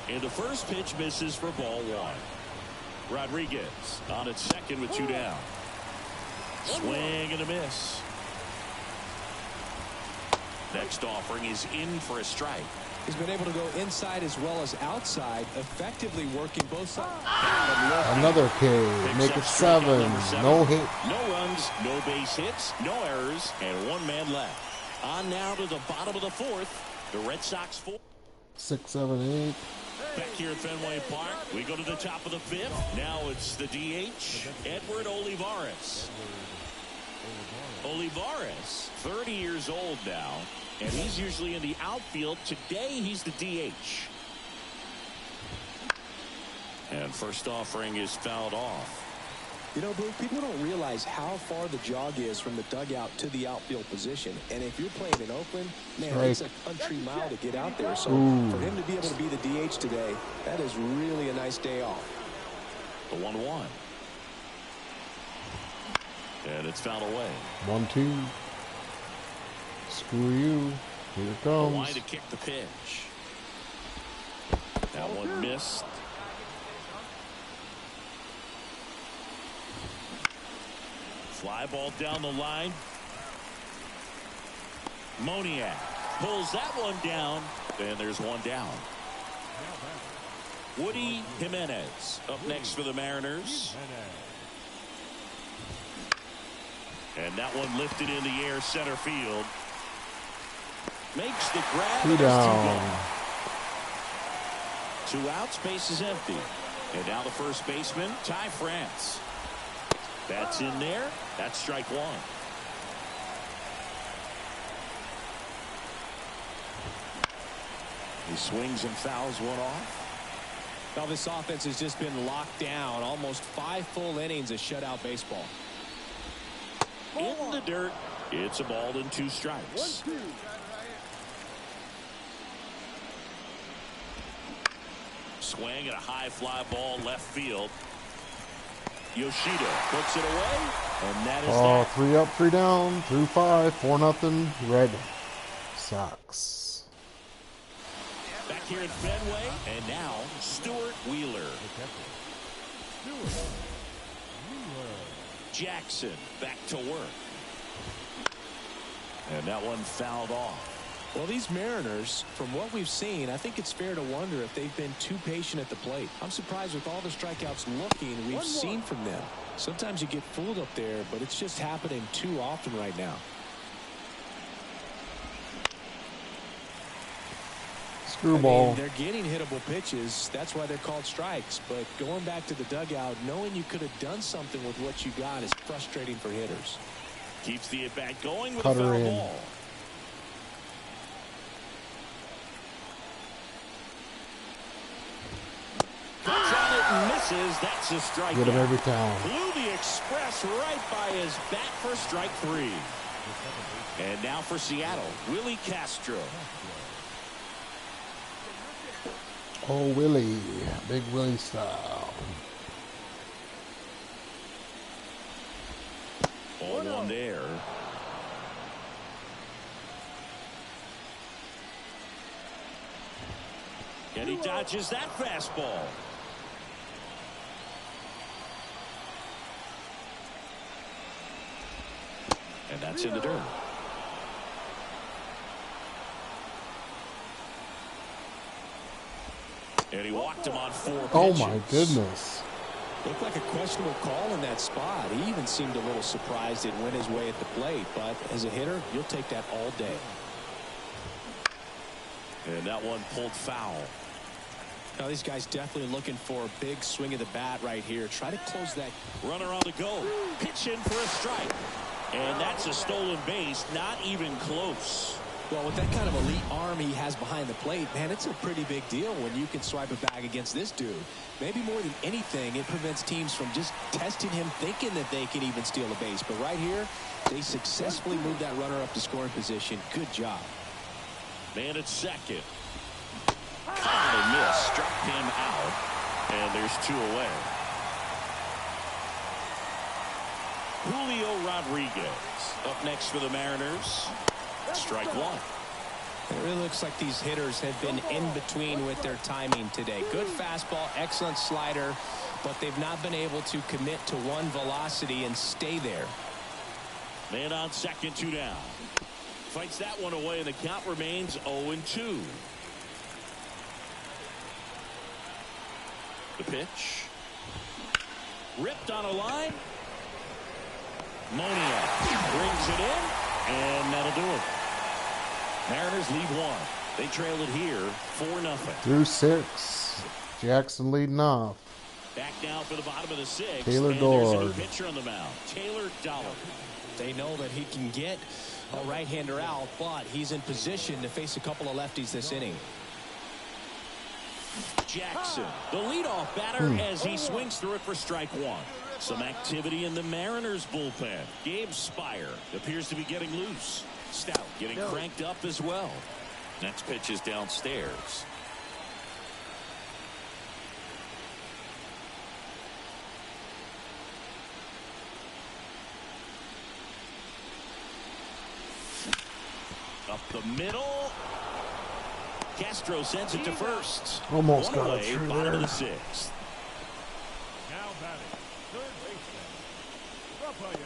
And the first pitch misses for ball 1. Rodriguez on at second with 2 down. Swing and a miss. Next offering is in for a strike. He's been able to go inside as well as outside, effectively working both sides. Another K. Make it 7. No hit. No runs, no base hits, no errors, and 1 man left. On now to the bottom of the 4th. The Red Sox 4. 6, 7, 8. Back here at Fenway Park, we go to the top of the 5th. Now it's the DH, Edward Olivares. Olivares, 30 years old now, and he's usually in the outfield. Today, he's the DH. And first offering is fouled off. You know, Boo, people don't realize how far the jog is from the dugout to the outfield position. And if you're playing in Oakland, man, it's a country mile to get out there. So for him to be able to be the DH today, that is really a nice day off. The 1-1. And it's fouled away. 1-2. Screw you. Here it The comes. line to kick the pitch. That one missed. Fly ball down the line. Moniak pulls that one down. And there's one down. Woody Jimenez up next for the Mariners. And that one lifted in the air center field. Makes the grab. 2 down. 2 outs, base is empty. And now the first baseman, Ty France. That's in there. That's strike one. He swings and fouls one off. Now this offense has just been locked down. Almost 5 full innings of shutout baseball. In the dirt. It's a ball and 2 strikes. 1-2. Swing at a high fly ball left field. Yoshida puts it away, and that is that. 3 up, 3 down, through 5, 4-0. Red Sox. Back here at Fenway, and now Stuart Wheeler. Jackson back to work. And that one fouled off. Well, these Mariners, from what we've seen, I think it's fair to wonder if they've been too patient at the plate. I'm surprised with all the strikeouts we've seen from them. Sometimes you get fooled up there, but it's just happening too often right now. Screwball. I mean, they're getting hittable pitches. That's why they're called strikes. But going back to the dugout, knowing you could have done something with what you got is frustrating for hitters. Keeps the at-bat going with Cutter a foul in. ball. Cuts on it and misses. That's a strikeout. Get him every time. Blew the express right by his bat for strike 3. And now for Seattle, Willie Castro. Oh, Willie. Big Willie style. 0-1 there. And he dodges that fastball. And that's in the dirt. And he walked him on 4 pitches. Oh, my goodness. Looked like a questionable call in that spot. He even seemed a little surprised it went his way at the plate. But as a hitter, you'll take that all day. And that one pulled foul. Now these guys definitely looking for a big swing of the bat right here. Try to close that. Runner on the go. Pitch in for a strike. And that's a stolen base. Not even close. Well, with that kind of elite arm he has behind the plate, man, it's a pretty big deal when you can swipe a bag against this dude. Maybe more than anything, it prevents teams from just testing him, thinking that they can even steal a base. But right here, they successfully moved that runner up to scoring position. Good job. Man at second. Caught and missed. Struck him out. And there's 2 away. Julio Rodriguez up next for the Mariners. Strike 1. It really looks like these hitters have been in between with their timing today. Good fastball, excellent slider, but they've not been able to commit to one velocity and stay there. Man on second, 2 down. Fights that one away, and the count remains 0-2. The pitch. Ripped on a line. Moniak brings it in, and that'll do it. Mariners lead 1. They trail it here 4-0. Through 6. Jackson leading off. Back now for the bottom of the 6th. Taylor and there's a new Dodd. pitcher on the mound. Taylor Dodd. They know that he can get a right-hander out, but he's in position to face a couple of lefties this inning. Jackson, the leadoff batter, as he swings through it for strike 1. Some activity in the Mariners bullpen. Gabe Spire appears to be getting loose. Stout getting cranked up as well. Next pitch is downstairs. Up the middle. Castro sends it to first. Almost One got away, it through bottom of there. the sixth. Now batting, third baseman, Raphael.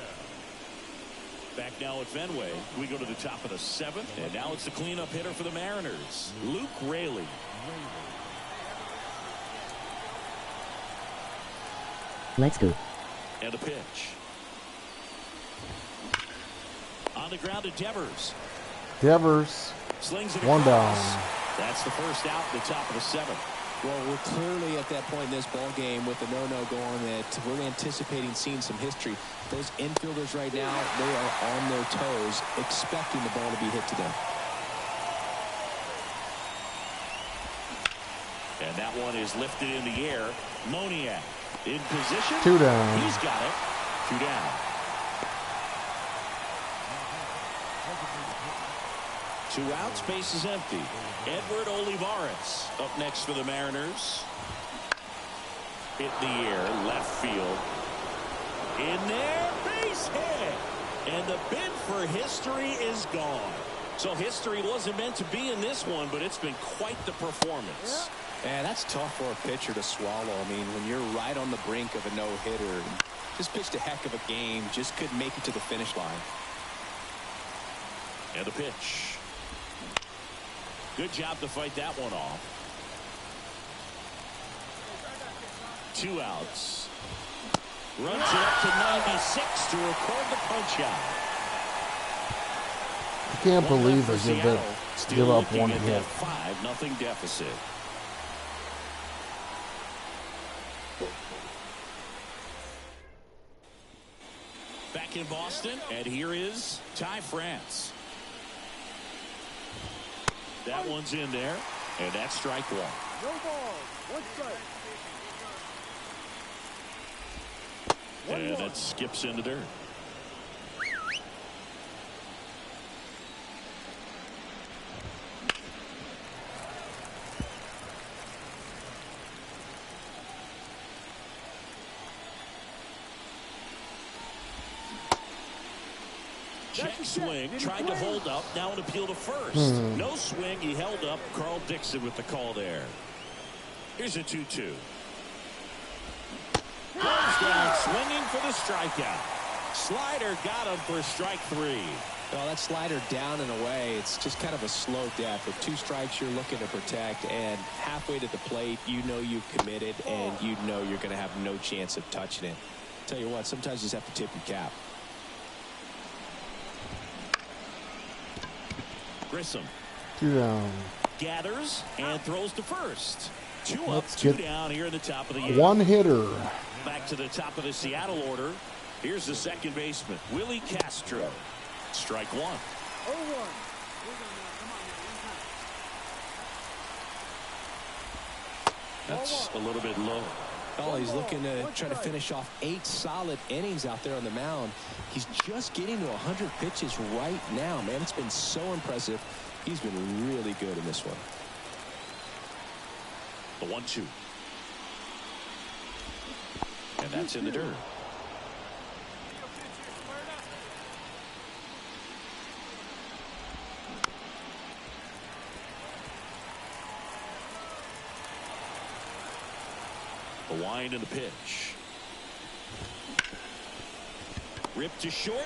Back now at Fenway. We go to the top of the seventh. And now it's the cleanup hitter for the Mariners, Luke Raley. Let's go. And a pitch. On the ground to Devers. Devers. Slings it One across. down. That's the first out at the top of the seventh. Well, we're clearly at that point in this ball game with the no-no going that we're anticipating seeing some history. Those infielders right now, they are on their toes, expecting the ball to be hit to them. And that one is lifted in the air. Moniak in position. 2 down. He's got it. 2 down. 2 outs, base is empty. Edward Olivares up next for the Mariners. Hit in the air, left field. In there, base hit. And the bid for history is gone. So history wasn't meant to be in this one, but it's been quite the performance. And that's tough for a pitcher to swallow. I mean, when you're right on the brink of a no-hitter, just pitched a heck of a game, just couldn't make it to the finish line. And a pitch. Good job to fight that one off. 2 outs. Runs it up to 96 to record the punch out. I can't One believe left they for give Seattle. up Still one looking at hit. that 5-0 deficit. Back in Boston, and here is Ty France. That one's in there, and that's strike 1. No ball. 1 strike. And that skips into dirt. Check swing, tried to hold up, now an appeal to first. No swing, he held up. Carl Dixon with the call there. Here's a 2-2. Goes down swinging for the strikeout. Slider got him for strike 3. Well, that slider down and away, it's just kind of a slow death. With 2 strikes, you're looking to protect, and halfway to the plate, you know you've committed, and you know you're going to have no chance of touching it. Tell you what, sometimes you just have to tip your cap. Grissom 2 down. gathers and throws to first. 2 up, Let's 2 get down here in the top of the 8th. One hitter. Back to the top of the Seattle order. Here's the second baseman, Willie Castro. Strike 1. 0-1. That's a little bit low. Oh, he's looking to try to finish off 8 solid innings out there on the mound. He's just getting to 100 pitches right now, man. It's been so impressive. He's been really good in this one. The 1-2. And that's in the dirt. The wind and the pitch. Ripped to short.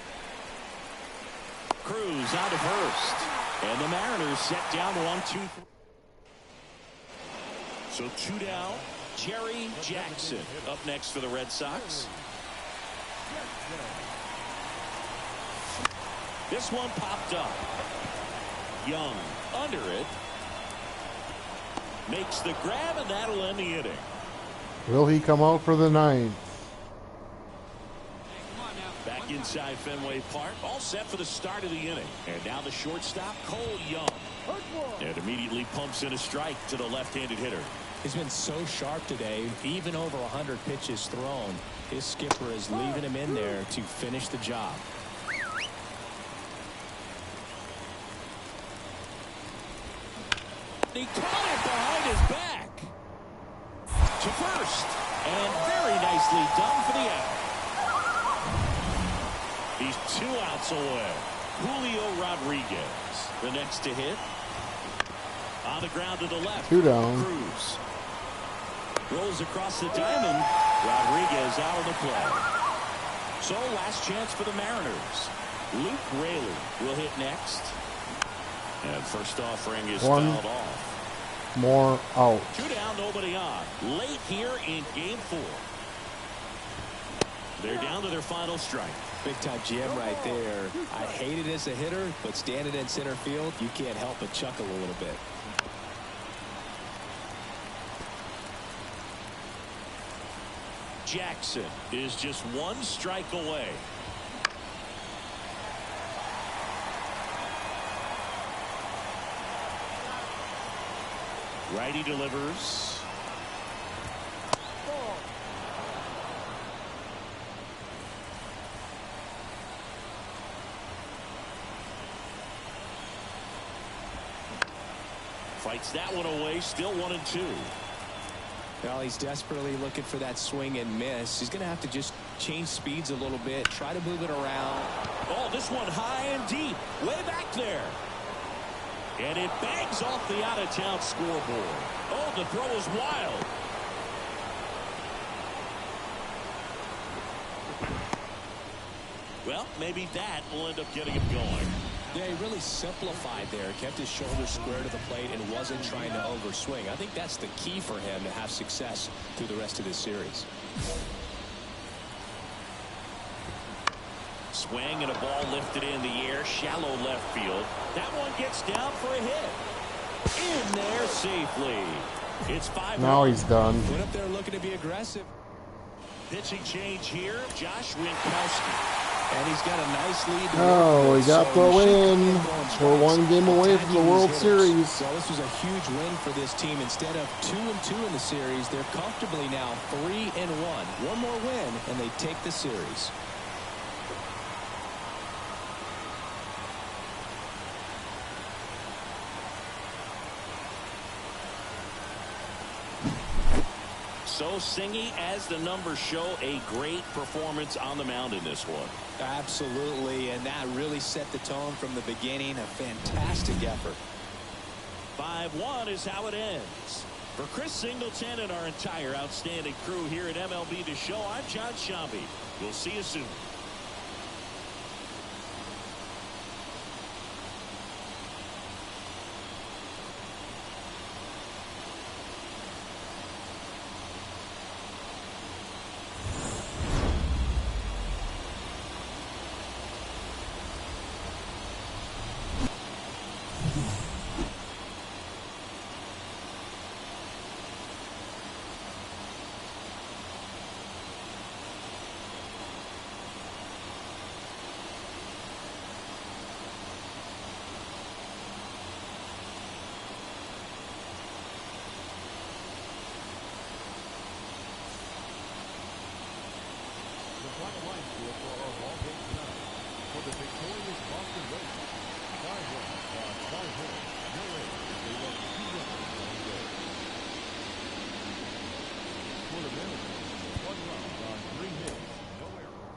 Cruz out to first. And the Mariners set down 1-2. So 2 down. Jerry Jackson up next for the Red Sox. This one popped up. Young under it. Makes the grab, and that'll end the inning. Will he come out for the 9th? Back inside Fenway Park, all set for the start of the inning. And now the shortstop, Cole Young. And immediately pumps in a strike to the left-handed hitter. He's been so sharp today, even over 100 pitches thrown. His skipper is leaving him in there to finish the job. He caught it behind his back. To first. And very nicely done for the out. He's 2 outs away. Julio Rodriguez, the next to hit. On the ground to the left. 2 down. Cruz rolls across the diamond. Rodriguez out of the play. So last chance for the Mariners. Luke Raley will hit next. And first offering is fouled off. More out. 2 down, nobody on. Late here in game 4. They're down to their final strike. Big time jam right there. I hate it as a hitter, but standing in center field, you can't help but chuckle a little bit. Jackson is just 1 strike away. Righty delivers. Ball. Fights that one away. Still 1-2. Well, he's desperately looking for that swing and miss. He's going to have to just change speeds a little bit, try to move it around. Oh, this one high and deep, way back there. And it bangs off the out-of-town scoreboard. Oh, the throw is wild. Well, maybe that will end up getting him going. Yeah, he really simplified there, kept his shoulders square to the plate and wasn't trying to overswing. I think that's the key for him to have success through the rest of this series. Swing and a ball lifted in the air, shallow left field. That one gets down for a hit. In there safely. It's 5-1. Now he's done. Went up there looking to be aggressive. Pitching change here, Josh Winkowski. And he's got a nice lead. Oh, he got the win. We're 1 game away from the World Series. So this was a huge win for this team. Instead of 2-2 in the series, they're comfortably now 3-1. One more win, and they take the series. So Singy, as the numbers show, a great performance on the mound in this one. Absolutely, and that really set the tone from the beginning. A fantastic effort. 5-1 is how it ends. For Chris Singleton and our entire outstanding crew here at MLB The Show, I'm John Shambi. We'll see you soon. The final line score for our ball game tonight. For the victorious Boston Red Sox, 5 runs on 5 hits, no errors. They left 2 runners on the road. For the Mariners, 1 run on 3 hits, no errors.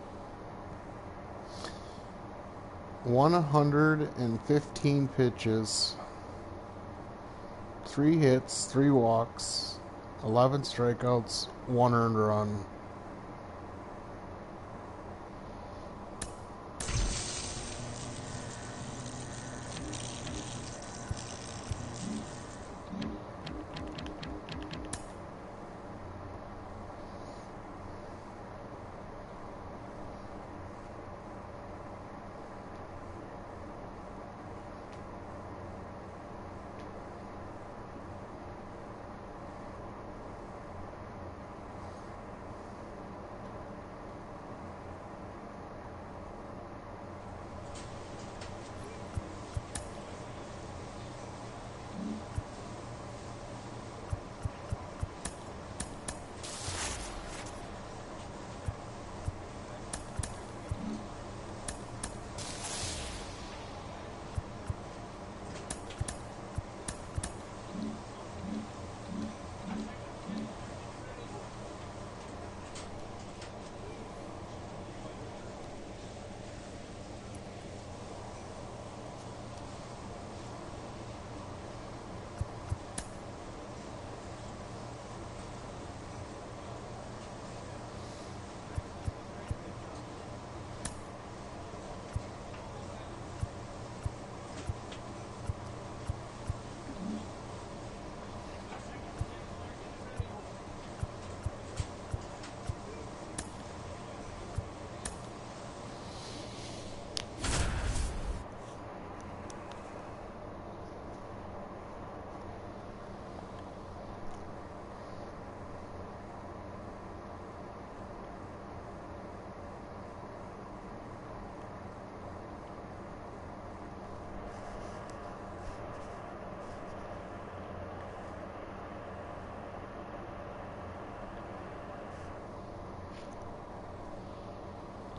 115 pitches, 3 hits, 3 walks, 11 strikeouts, 1 earned run.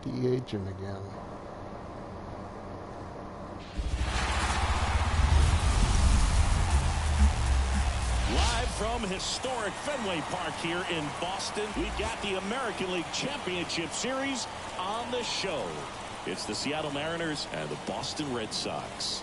DHing again. Live from historic Fenway Park here in Boston, we've got the American League Championship Series on the show. It's the Seattle Mariners and the Boston Red Sox.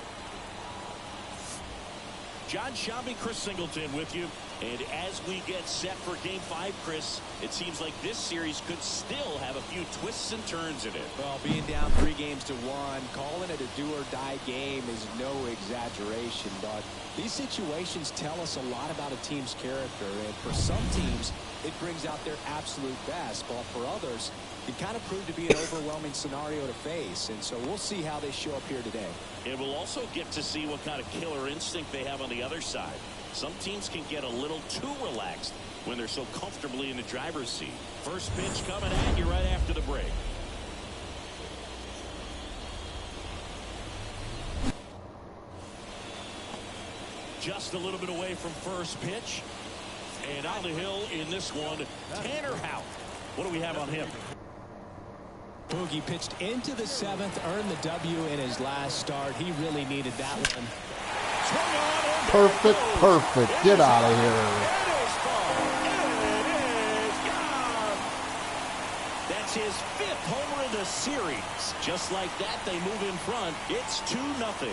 John Shabby, Chris Singleton with you. And as we get set for Game 5, Chris, it seems like this series could still have a few twists and turns in it. Well, being down 3-1, calling it a do-or-die game is no exaggeration, but these situations tell us a lot about a team's character, and for some teams, it brings out their absolute best, but for others, it kind of proved to be an overwhelming scenario to face, and so we'll see how they show up here today. And we'll also get to see what kind of killer instinct they have on the other side. Some teams can get a little too relaxed when they're so comfortably in the driver's seat. First pitch coming at you right after the break. Just a little bit away from first pitch. And on the hill in this one, Tanner Houck. What do we have on him? Boogie pitched into the 7th, earned the W in his last start. He really needed that one. Perfect, perfect. Get out of here. It is far. It is gone. That's his 5th homer of the series. Just like that, they move in front. It's 2-0.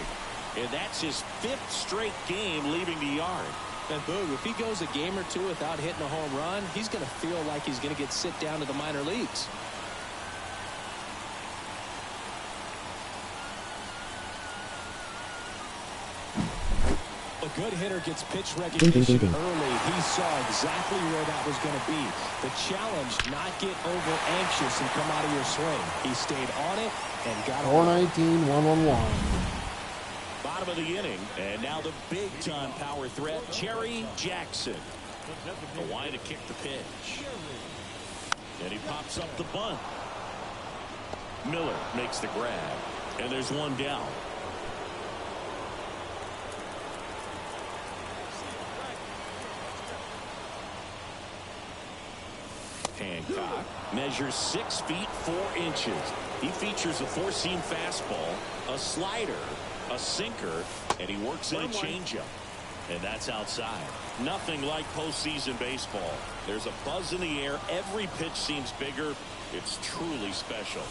And that's his 5th straight game leaving the yard. And Boog, if he goes a game or two without hitting a home run, he's going to feel like he's going to get sit down to the minor leagues. A good hitter gets pitch recognition early. He saw exactly where that was going to be. The challenge, not get over anxious and come out of your swing. He stayed on it and got 419, 1-1-1. Bottom of the inning, and now the big-time power threat, Jerry Jackson. Kawhi to kick the pitch. And he pops up the bunt. Miller makes the grab, and there's one down. Hancock measures 6 feet 4 inches. He features a 4-seam fastball, a slider, a sinker, and he works in a changeup. And that's outside. Nothing like postseason baseball. There's a buzz in the air. Every pitch seems bigger. It's truly special.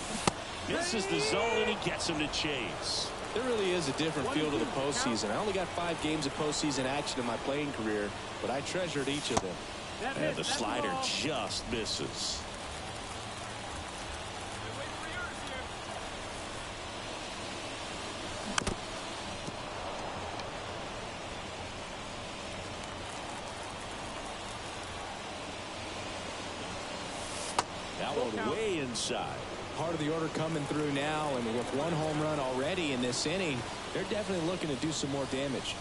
This is the zone, and he gets him to chase. There really is a different feel to the postseason. I only got 5 games of postseason action in my playing career, but I treasured each of them. And the slider just misses. That one way inside. Part of the order coming through now, and with 1 home run already in this inning, they're definitely looking to do some more damage.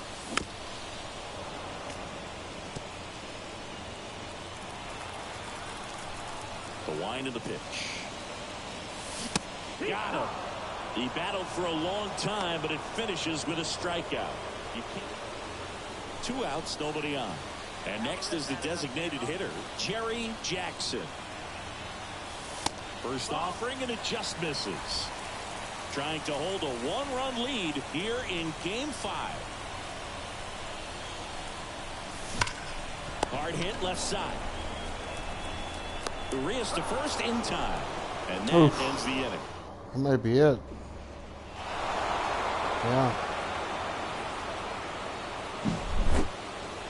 The wind of the pitch. Got him. He battled for a long time, but it finishes with a strikeout. 2 outs, nobody on. And next is the designated hitter, Jerry Jackson. First offering, and it just misses. Trying to hold a 1-run lead here in Game 5. Hard hit left side. Urias to first in time. And that ends the inning. That might be it. Yeah.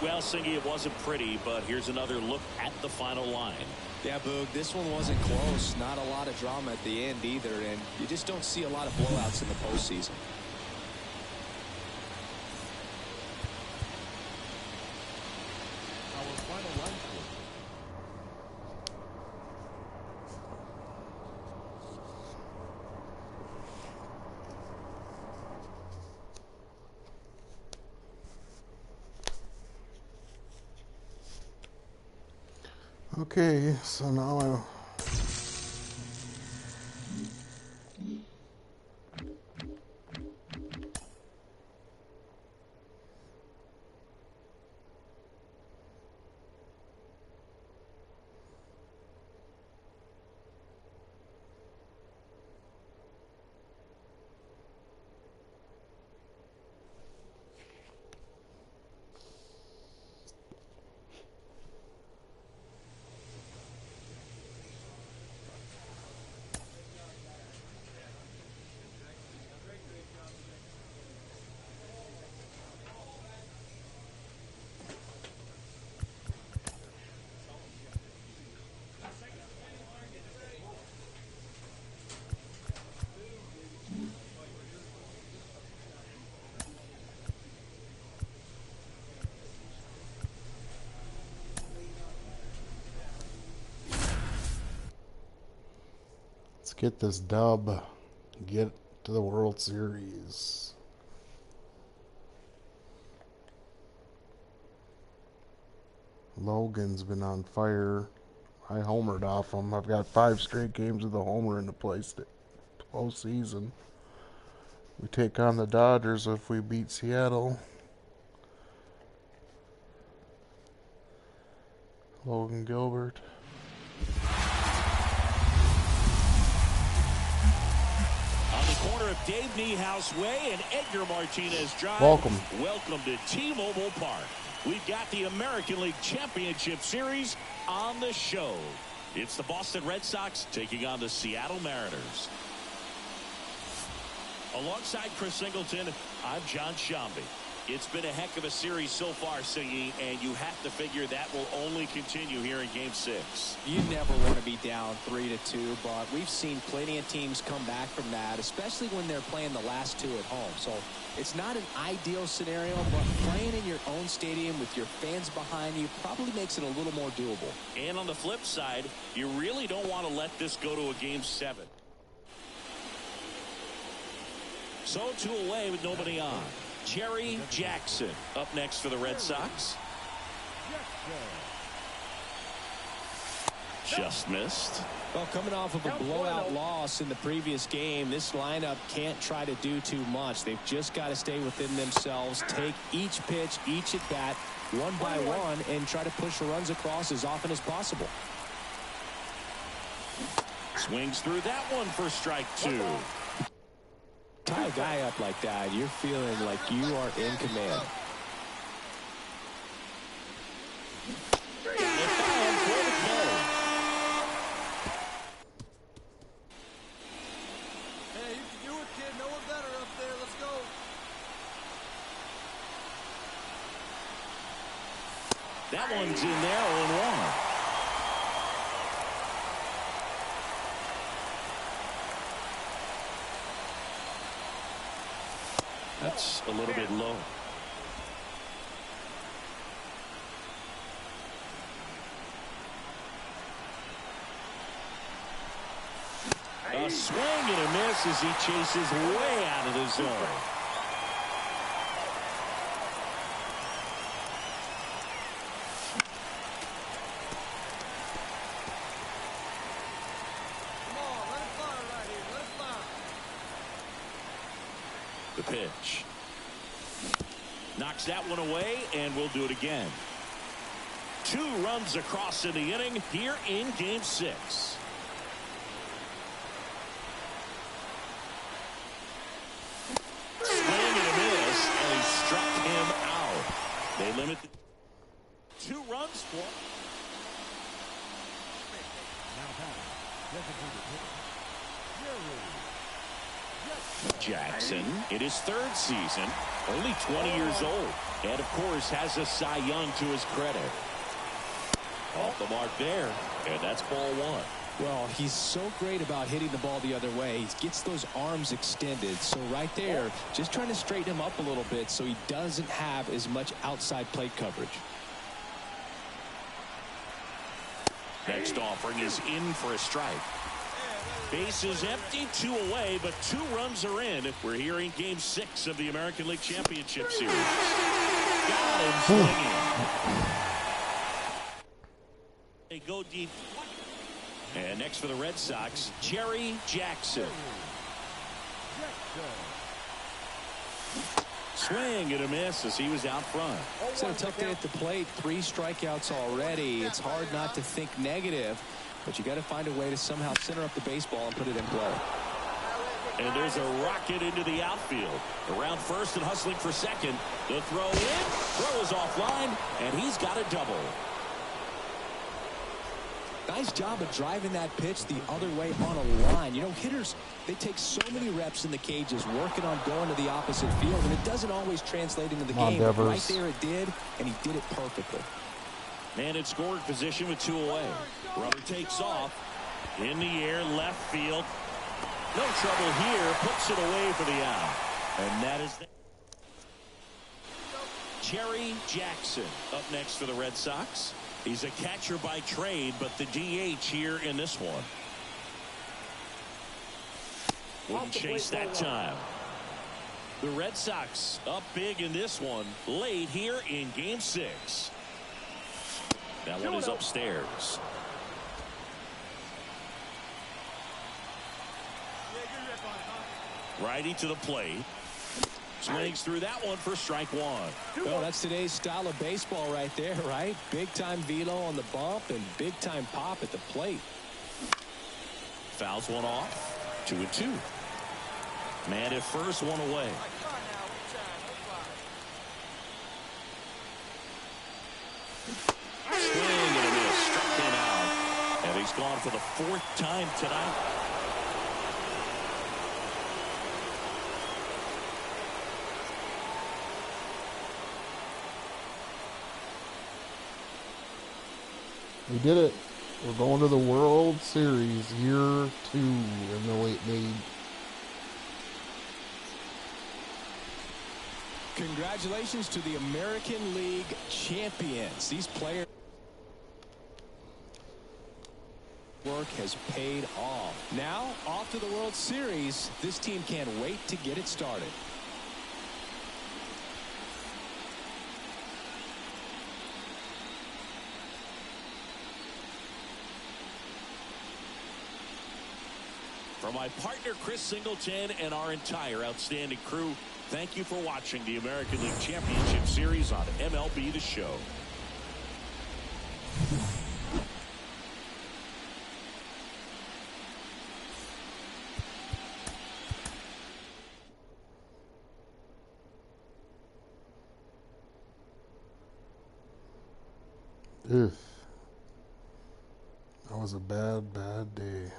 Well, Singy, it wasn't pretty, but here's another look at the final line. Yeah, Boog, this one wasn't close. Not a lot of drama at the end either, and you just don't see a lot of blowouts in the postseason. Our final line score. Okay, so now I... Let's get this dub. Get to the World Series. Logan's been on fire. I homered off him. I've got 5 straight games of the homer in the postseason. We take on the Dodgers if we beat Seattle. Logan Gilbert. On the corner of Dave Niehaus Way and Edgar Martinez Drive. Welcome. Welcome to T-Mobile Park. We've got the American League Championship Series on the show. It's the Boston Red Sox taking on the Seattle Mariners. Alongside Chris Singleton, I'm John Shambi. It's been a heck of a series so far, Siggy, and you have to figure that will only continue here in Game 6. You never want to be down 3-2, but we've seen plenty of teams come back from that, especially when they're playing the last 2 at home. So it's not an ideal scenario, but playing in your own stadium with your fans behind you probably makes it a little more doable. And on the flip side, you really don't want to let this go to a Game 7. So 2 away with nobody on. Jerry Jackson up next for the Red Sox. Just missed. Well, coming off of a blowout loss in the previous game, this lineup can't try to do too much. They've just got to stay within themselves, take each pitch, each at bat, one by one, and try to push the runs across as often as possible. Swings through that one for strike 2. Tie a guy up like that, you're feeling like you are in command. Hey, you can do it, kid. No one better up there. Let's go. That one's in there, 0-1. That's a little bit low. A swing and a miss as he chases way out of the zone. Come on, let it fly right here. Let it fly. The pitch. Knocks that one away, and we'll do it again. 2 runs across in the inning here in Game 6. Swing and a miss, and he struck him out. They limit 2 runs for him. Jackson in his 3rd season, only 20 years old, and of course has a Cy Young to his credit. Off the mark there, and that's ball 1. Well, he's so great about hitting the ball the other way. He gets those arms extended. So right there, just trying to straighten him up a little bit so he doesn't have as much outside plate coverage. Next offering is in for a strike. Base is empty, 2 away, but 2 runs are in. We're here in Game 6 of the American League Championship Series. Got him swinging. They go deep. And next for the Red Sox, Jerry Jackson. Swing and a miss as he was out front. It's a tough day at the plate. 3 strikeouts already. It's hard not to think negative, but you got to find a way to somehow center up the baseball and put it in play. And there's a rocket into the outfield. Around first and hustling for second. The throw in, throw is offline, and he's got a double. Nice job of driving that pitch the other way on a line. You know, hitters, they take so many reps in the cages working on going to the opposite field, and it doesn't always translate into the game. But right there it did, and he did it perfectly. Man in scoring position with 2 away. Runner takes off. In the air, left field. No trouble here. Puts it away for the out. And that is Jerry Jackson up next for the Red Sox. He's a catcher by trade, but the DH here in this one. Wouldn't chase that time. The Red Sox up big in this one late here in Game 6. That one is upstairs. Righty to the plate. Swings through that one for strike one. Well, that's today's style of baseball right there, right? Big time velo on the bump and big time pop at the plate. Fouls one off. 2-2. Man at first, one away. Swing and a miss. Struck him out. And he's gone for the 4th time tonight. We did it. We're going to the World Series year 2 in the late league. Congratulations to the American League champions. These players' work has paid off. Now, off to the World Series. This team can't wait to get it started. For my partner Chris Singleton and our entire outstanding crew, thank you for watching the American League Championship Series on MLB The Show. Ugh. That was a bad, bad day.